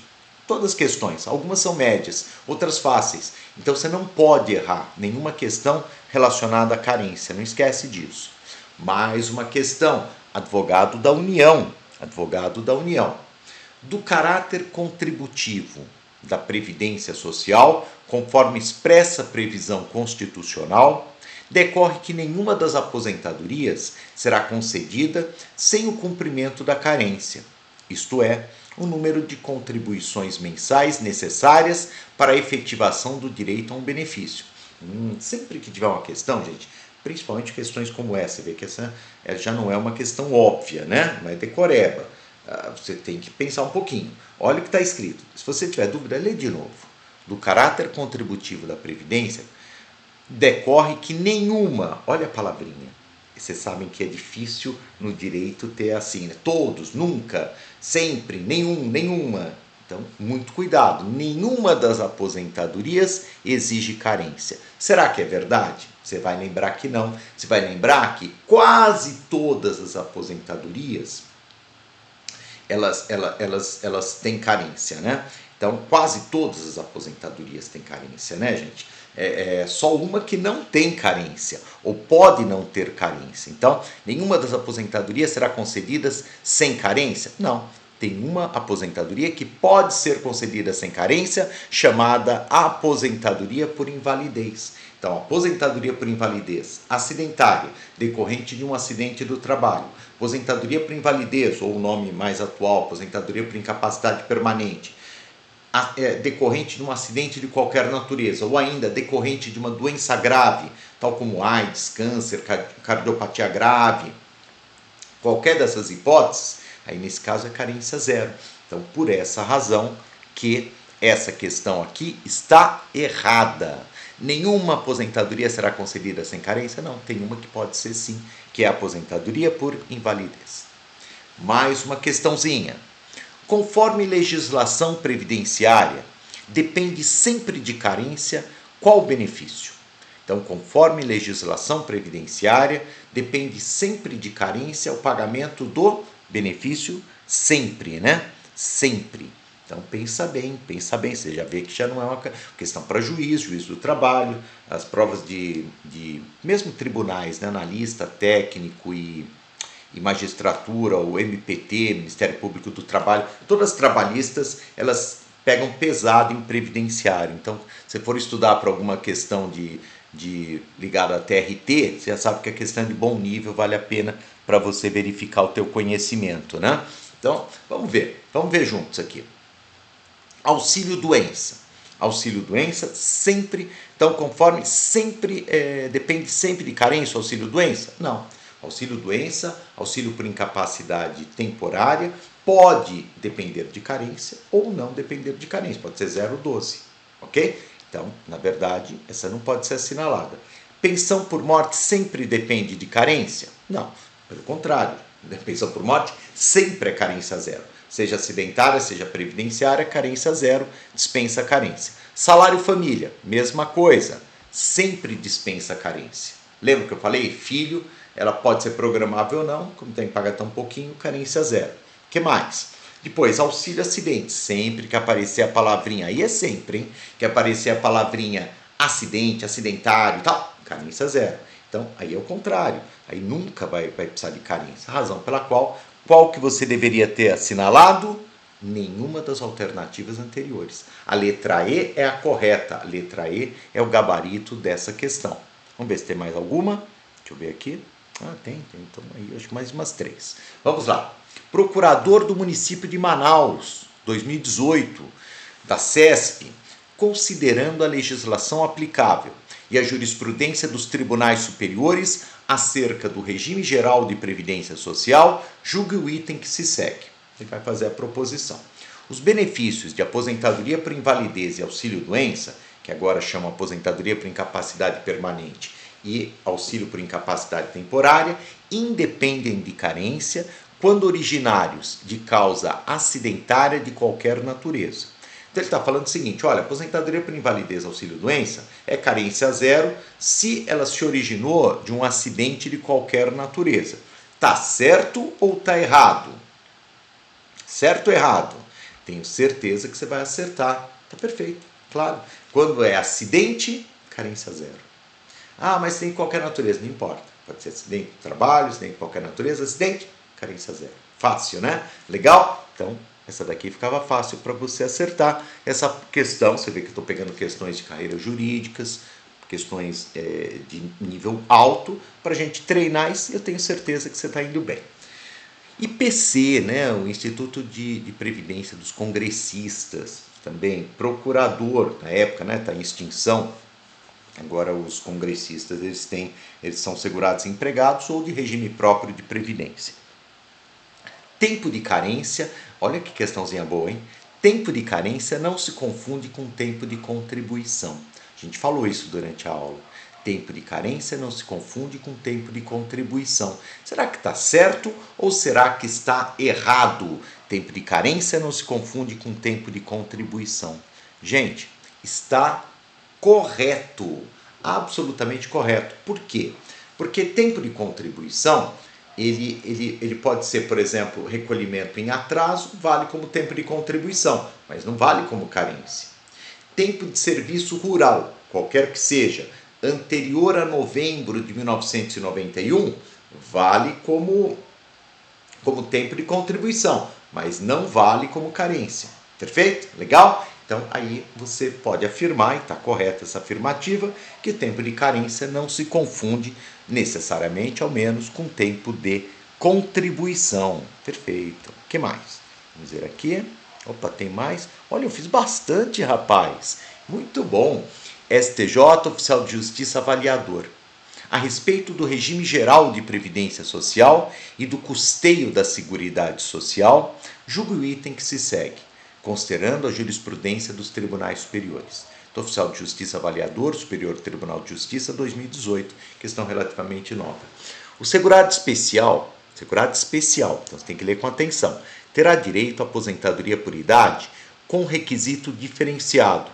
Todas as questões, algumas são médias, outras fáceis. Então você não pode errar nenhuma questão relacionada à carência, não esquece disso. Mais uma questão, advogado da União. Do caráter contributivo da Previdência Social, conforme expressa previsão constitucional, decorre que nenhuma das aposentadorias será concedida sem o cumprimento da carência, isto é, o número de contribuições mensais necessárias para a efetivação do direito a um benefício. Sempre que tiver uma questão, gente, principalmente questões como essa, vê que essa já não é uma questão óbvia, né? Não é decoreba. Você tem que pensar um pouquinho. Olha o que está escrito. Se você tiver dúvida, lê de novo. Do caráter contributivo da Previdência, decorre que nenhuma, olha a palavrinha, vocês sabem que é difícil no direito ter assim, né? Todos, nunca, sempre, nenhuma. Então, muito cuidado, nenhuma das aposentadorias exige carência. Será que é verdade? Você vai lembrar que não. Você vai lembrar que quase todas as aposentadorias, elas têm carência, né? Então, quase todas as aposentadorias têm carência, né, gente? Só uma que não tem carência, ou pode não ter carência. Então, nenhuma das aposentadorias será concedida sem carência? Não. Tem uma aposentadoria que pode ser concedida sem carência, chamada aposentadoria por invalidez. Então, aposentadoria por invalidez acidentária, decorrente de um acidente do trabalho, aposentadoria por invalidez, ou o nome mais atual, aposentadoria por incapacidade permanente, decorrente de um acidente de qualquer natureza, ou ainda decorrente de uma doença grave, tal como AIDS, câncer, cardiopatia grave, qualquer dessas hipóteses, aí nesse caso é carência zero. Então, por essa razão que essa questão aqui está errada. Nenhuma aposentadoria será concedida sem carência? Não, tem uma que pode ser sim, que é a aposentadoria por invalidez. Mais uma questãozinha. Conforme legislação previdenciária, depende sempre de carência qual benefício? Então, conforme legislação previdenciária, depende sempre de carência o pagamento do benefício, sempre, né? Sempre. Então, pensa bem, você já vê que já não é uma questão para juiz do trabalho, as provas de mesmo tribunais, né? Analista, técnico e magistratura, o MPT, Ministério Público do Trabalho, todas as trabalhistas, elas pegam pesado em previdenciário. Então, se for estudar para alguma questão ligada a TRT, você já sabe que a questão é de bom nível, vale a pena para você verificar o teu conhecimento, né? Então, vamos ver juntos aqui. Auxílio doença. Auxílio doença sempre, então conforme sempre, depende sempre de carência o auxílio doença? Não. Auxílio doença, auxílio por incapacidade temporária, pode depender de carência ou não depender de carência, pode ser 0,12, ok? Então, na verdade, essa não pode ser assinalada. Pensão por morte sempre depende de carência? Não, pelo contrário, pensão por morte sempre é carência zero. Seja acidentária, seja previdenciária, carência zero, dispensa carência. Salário família, mesma coisa, sempre dispensa carência. Lembra que eu falei? Filho, ela pode ser programável ou não, como tem que pagar tão pouquinho, carência zero. O que mais? Depois, auxílio acidente, sempre que aparecer a palavrinha, aí é sempre, hein? Que aparecer a palavrinha acidente, acidentário e tal, carência zero. Então, aí é o contrário, aí nunca vai precisar de carência. Razão pela qual que você deveria ter assinalado? Nenhuma das alternativas anteriores. A letra E é a correta, a letra E é o gabarito dessa questão. Vamos ver se tem mais alguma. Deixa eu ver aqui. Tem. Então, aí acho que mais umas 3. Vamos lá. Procurador do município de Manaus, 2018, da CESP, considerando a legislação aplicável e a jurisprudência dos tribunais superiores acerca do regime geral de previdência social, julgue o item que se segue. Ele vai fazer a proposição. Os benefícios de aposentadoria por invalidez e auxílio-doença, que agora chama aposentadoria por incapacidade permanente e auxílio por incapacidade temporária, independem de carência quando originários de causa acidentária de qualquer natureza. Então ele está falando o seguinte, olha, aposentadoria por invalidez, auxílio-doença é carência zero se ela se originou de um acidente de qualquer natureza. Tá certo ou tá errado? Certo ou errado? Tenho certeza que você vai acertar. Tá perfeito, claro. Quando é acidente, carência zero. Mas tem qualquer natureza, não importa. Pode ser acidente de trabalho, acidente de qualquer natureza, acidente, carência zero. Fácil, né? Legal? Então, essa daqui ficava fácil para você acertar essa questão. Você vê que eu estou pegando questões de carreiras jurídicas, questões de nível alto, para a gente treinar isso, e eu tenho certeza que você está indo bem. IPC, né, o Instituto de Previdência dos Congressistas, também procurador, na época, né, está em extinção. Agora os congressistas eles são segurados empregados ou de regime próprio de previdência. Tempo de carência, olha que questãozinha boa, hein? Tempo de carência não se confunde com tempo de contribuição. A gente falou isso durante a aula. Tempo de carência não se confunde com tempo de contribuição. Será que está certo ou será que está errado? Tempo de carência não se confunde com tempo de contribuição. Gente, está correto, absolutamente correto. Por quê? Porque tempo de contribuição, ele pode ser, por exemplo, recolhimento em atraso, vale como tempo de contribuição, mas não vale como carência. Tempo de serviço rural, qualquer que seja, anterior a novembro de 1991, vale como tempo de contribuição, mas não vale como carência. Perfeito? Legal? Então, aí você pode afirmar, e está correta essa afirmativa, que tempo de carência não se confunde necessariamente, ao menos, com tempo de contribuição. Perfeito. O que mais? Vamos ver aqui. Opa, tem mais? Olha, eu fiz bastante, rapaz. Muito bom. STJ, Oficial de Justiça Avaliador. A respeito do regime geral de previdência social e do custeio da Seguridade Social, julgue o item que se segue, considerando a jurisprudência dos tribunais superiores. Do Oficial de Justiça Avaliador, Superior Tribunal de Justiça, 2018, questão relativamente nova. O segurado especial, então você tem que ler com atenção, terá direito à aposentadoria por idade com requisito diferenciado,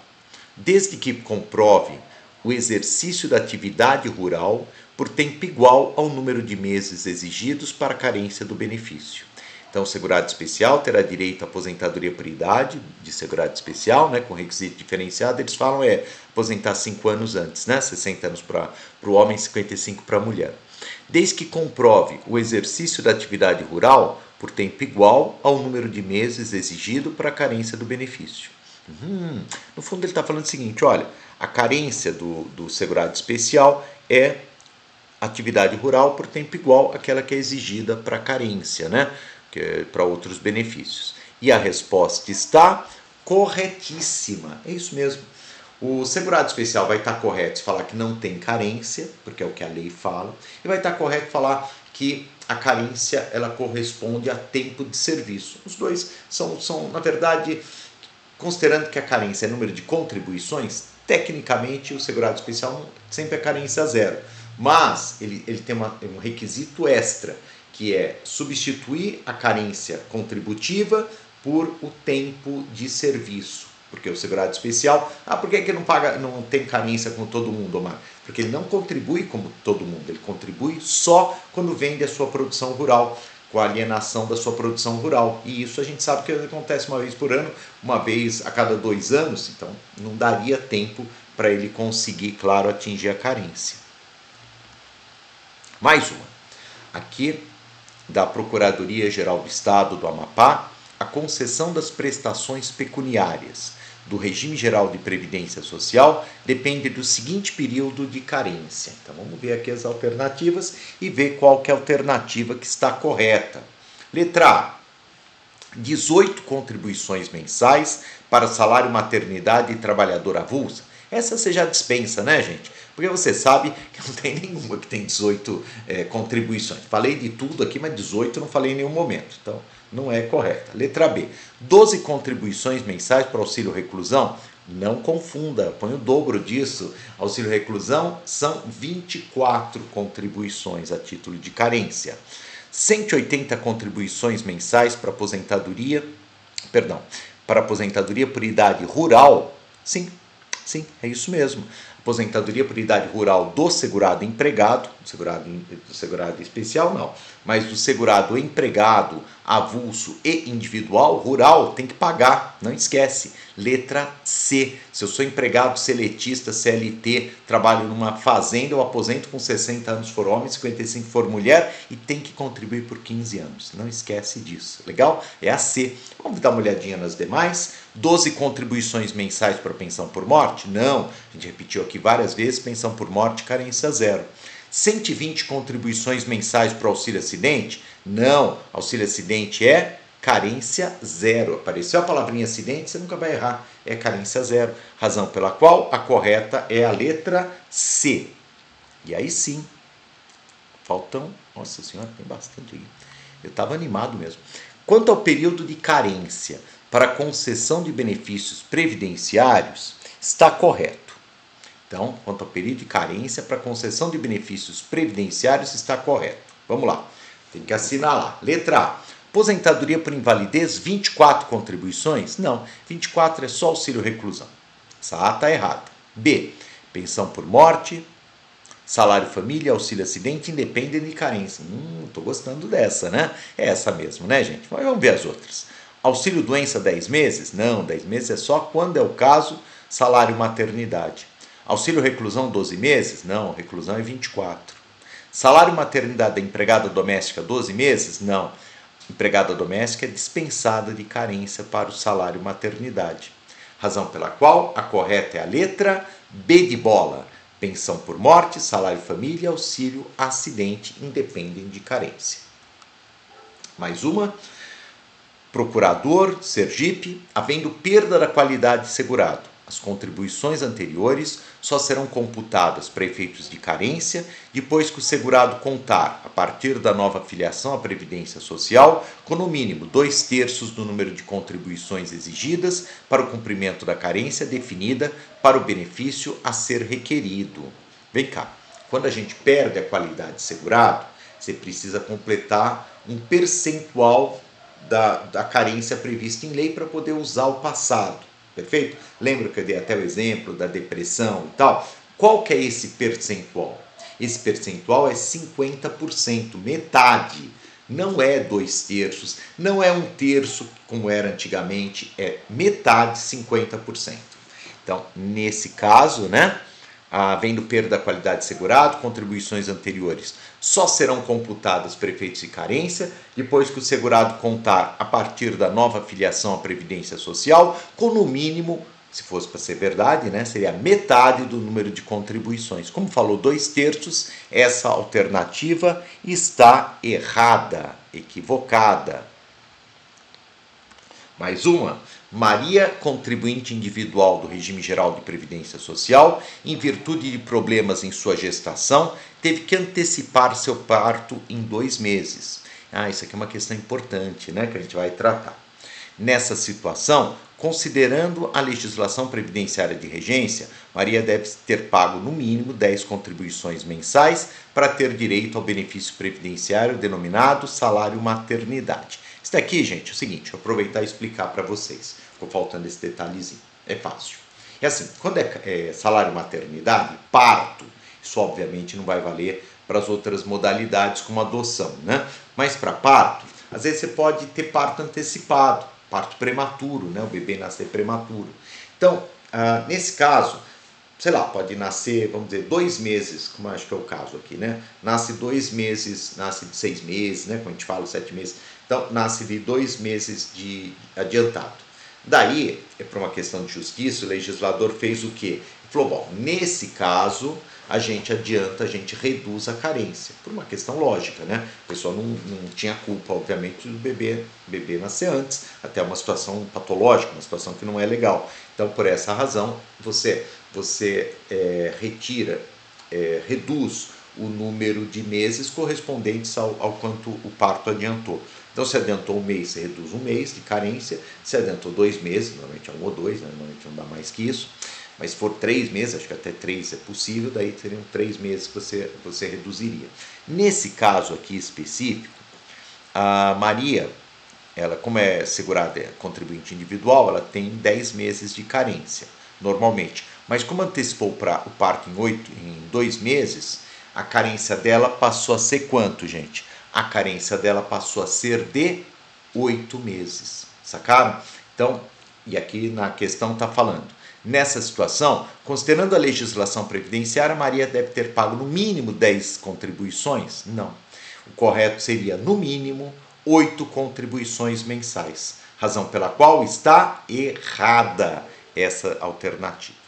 desde que comprove o exercício da atividade rural por tempo igual ao número de meses exigidos para a carência do benefício. Então, o segurado especial terá direito à aposentadoria por idade de segurado especial, né, com requisito diferenciado. Eles falam aposentar 5 anos antes, né, 60 anos para o homem, 55 para a mulher. Desde que comprove o exercício da atividade rural por tempo igual ao número de meses exigido para a carência do benefício. No fundo ele está falando o seguinte, olha, a carência do segurado especial é atividade rural por tempo igual àquela que é exigida para carência, né? Para outros benefícios. E a resposta está corretíssima. É isso mesmo. O segurado especial vai estar correto se falar que não tem carência, porque é o que a lei fala, e vai estar correto falar que a carência ela corresponde a tempo de serviço. Os dois são na verdade, considerando que a carência é número de contribuições, tecnicamente o segurado especial sempre é carência zero. Mas ele tem um requisito extra, que é substituir a carência contributiva por o tempo de serviço. Porque o segurado especial, por que ele não tem carência com todo mundo, Omar? Porque ele não contribui como todo mundo, ele contribui só quando vende a sua produção rural, com a alienação da sua produção rural. E isso a gente sabe que acontece uma vez por ano, uma vez a cada 2 anos, então não daria tempo para ele conseguir, claro, atingir a carência. Mais uma. Aqui, da Procuradoria-Geral do Estado do Amapá, a concessão das prestações pecuniárias do Regime Geral de Previdência Social depende do seguinte período de carência. Então vamos ver aqui as alternativas e ver qual que é a alternativa que está correta. Letra A. 18 contribuições mensais para salário, maternidade e trabalhador avulsa. Essa você já dispensa, né, gente? Porque você sabe que não tem nenhuma que tem 18 contribuições. Falei de tudo aqui, mas 18 não falei em nenhum momento. Então, não é correta. Letra B. 12 contribuições mensais para auxílio reclusão. Não confunda, põe o dobro disso. Auxílio reclusão são 24 contribuições a título de carência. 180 contribuições mensais para aposentadoria por idade rural. Sim, é isso mesmo. Aposentadoria por idade rural do segurado empregado, do segurado especial não, mas do segurado empregado, avulso e individual, rural, tem que pagar, não esquece. Letra C, se eu sou empregado seletista, CLT, trabalho numa fazenda, eu aposento com 60 anos for homem, 55 for mulher e tem que contribuir por 15 anos, não esquece disso, legal? É a C. Vamos dar uma olhadinha nas demais. 12 contribuições mensais para pensão por morte? Não, a gente repetiu aqui várias vezes, pensão por morte, carência zero. 120 contribuições mensais para o auxílio acidente? Não, auxílio acidente é carência zero. Apareceu a palavrinha acidente, você nunca vai errar, é carência zero. Razão pela qual a correta é a letra C. E aí sim, faltam, nossa senhora, tem bastante aqui. Eu estava animado mesmo. Quanto ao período de carência para concessão de benefícios previdenciários, está correto. Então, quanto ao período de carência para concessão de benefícios previdenciários, está correto. Vamos lá, tem que assinalar. Letra A. Aposentadoria por invalidez, 24 contribuições? Não, 24 é só auxílio reclusão. Essa A está errada. B. Pensão por morte, salário família, auxílio acidente, independente de carência. Estou gostando dessa, né? É essa mesmo, né, gente? Mas vamos ver as outras. Auxílio doença 10 meses? Não, 10 meses é só quando é o caso, salário maternidade. Auxílio reclusão 12 meses? Não, reclusão é 24. Salário maternidade da empregada doméstica 12 meses? Não. Empregada doméstica é dispensada de carência para o salário maternidade. Razão pela qual a correta é a letra B de bola. Pensão por morte, salário família, auxílio acidente, independem de carência. Mais uma. Procurador, Sergipe, havendo perda da qualidade de segurado, as contribuições anteriores só serão computadas para efeitos de carência depois que o segurado contar, a partir da nova filiação à Previdência Social, com no mínimo 2/3 do número de contribuições exigidas para o cumprimento da carência definida para o benefício a ser requerido. Vem cá, quando a gente perde a qualidade de segurado, você precisa completar um percentual da carência prevista em lei para poder usar o passado. Perfeito? Lembra que eu dei até o exemplo da depressão e tal? Qual que é esse percentual? Esse percentual é 50%, metade. Não é 2/3, não é 1/3 como era antigamente, é metade, 50%. Então, nesse caso, né, havendo perda da qualidade de segurado, contribuições anteriores só serão computadas para efeitos de carência, depois que o segurado contar a partir da nova filiação à Previdência Social, com no mínimo, se fosse para ser verdade, né, seria metade do número de contribuições. Como falou 2/3, essa alternativa está errada, equivocada. Mais uma. Maria, contribuinte individual do regime geral de previdência social, em virtude de problemas em sua gestação, teve que antecipar seu parto em 2 meses. Isso aqui é uma questão importante, né, que a gente vai tratar. Nessa situação, considerando a legislação previdenciária de regência, Maria deve ter pago no mínimo 10 contribuições mensais para ter direito ao benefício previdenciário denominado salário maternidade. Isso daqui, gente, é o seguinte, deixa eu aproveitar e explicar para vocês. Ficou faltando esse detalhezinho. É fácil. É assim, quando é salário maternidade, parto, isso obviamente não vai valer para as outras modalidades como adoção, né? Mas para parto, às vezes você pode ter parto antecipado, parto prematuro, né? O bebê nascer prematuro. Então, nesse caso, sei lá, pode nascer, vamos dizer, 2 meses, como acho que é o caso aqui, né? Nasce 2 meses, nasce de 6 meses, né? Quando a gente fala 7 meses, então nasce de 2 meses de adiantado. Daí, por uma questão de justiça, o legislador fez o quê? Falou, bom, nesse caso, a gente adianta, a gente reduz a carência, por uma questão lógica, né? A pessoa não tinha culpa, obviamente, do bebê nascer antes, até uma situação patológica, uma situação que não é legal. Então, por essa razão, você reduz o número de meses correspondentes ao quanto o parto adiantou. Então, se adiantou 1 mês, você reduz 1 mês de carência. Se adiantou 2 meses, normalmente é 1 ou 2, né? Normalmente não dá mais que isso. Mas se for 3 meses, acho que até 3 é possível, daí seriam 3 meses que você reduziria. Nesse caso aqui específico, a Maria, ela, como é segurada, é contribuinte individual, ela tem 10 meses de carência, normalmente. Mas como antecipou o parto em 2 meses, a carência dela passou a ser quanto, gente? A carência dela passou a ser de 8 meses, sacaram? Então, e aqui na questão está falando, nessa situação, considerando a legislação previdenciária, Maria deve ter pago no mínimo 10 contribuições? Não. O correto seria, no mínimo, 8 contribuições mensais, razão pela qual está errada essa alternativa.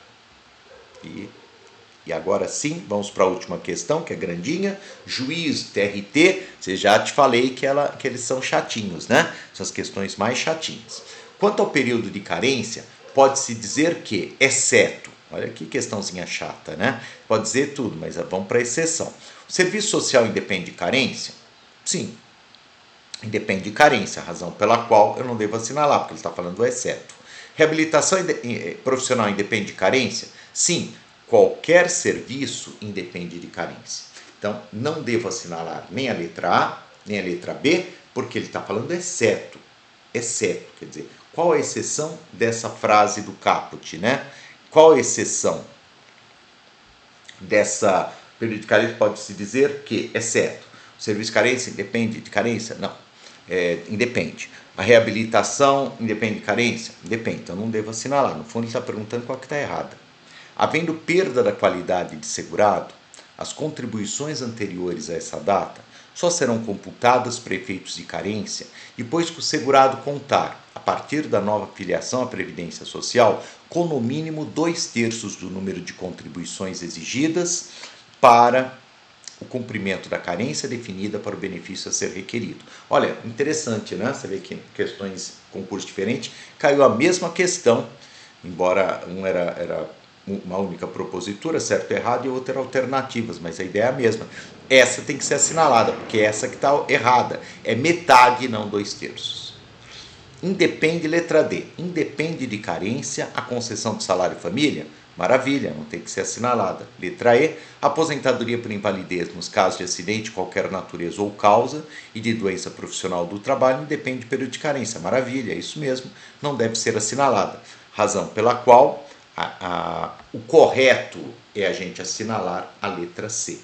E agora sim, vamos para a última questão, que é grandinha. Juiz, TRT, você já te falei que eles são chatinhos, né? São as questões mais chatinhas. Quanto ao período de carência, pode-se dizer que, exceto, olha que questãozinha chata, né? Pode dizer tudo, mas vamos para a exceção. O serviço social independe de carência? Sim, independe de carência, a razão pela qual eu não devo assinalar, porque ele está falando do exceto. Reabilitação profissional independe de carência? Sim, qualquer serviço independe de carência. Então, não devo assinalar nem a letra A, nem a letra B, porque ele está falando exceto. Exceto, quer dizer, qual a exceção dessa frase do caput, né? Qual a exceção dessa período de carência? Pode-se dizer que, exceto, o serviço de carência independe de carência? Não, independe. A reabilitação independe de carência? Independe, então não devo assinalar. No fundo, ele está perguntando qual que está errada. Havendo perda da qualidade de segurado, as contribuições anteriores a essa data só serão computadas para efeitos de carência depois que o segurado contar, a partir da nova filiação à Previdência Social, com no mínimo 2/3 do número de contribuições exigidas para o cumprimento da carência definida para o benefício a ser requerido. Olha, interessante, né? Você vê que em questões, concurso diferente, caiu a mesma questão, embora um era uma única propositura, certo e errado, e outra alternativas, mas a ideia é a mesma. Essa tem que ser assinalada, porque essa que está errada. É metade, não 2/3. Independe, letra D, independe de carência a concessão de salário família? Maravilha, não tem que ser assinalada. Letra E, aposentadoria por invalidez nos casos de acidente de qualquer natureza ou causa e de doença profissional do trabalho independe de período de carência. Maravilha, é isso mesmo, não deve ser assinalada. Razão pela qual o correto é a gente assinalar a letra C.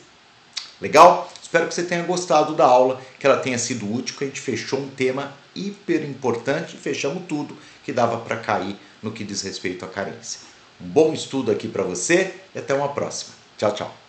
Legal? Espero que você tenha gostado da aula, que ela tenha sido útil, que a gente fechou um tema hiper importante e fechamos tudo que dava para cair no que diz respeito à carência. Um bom estudo aqui para você e até uma próxima. Tchau, tchau.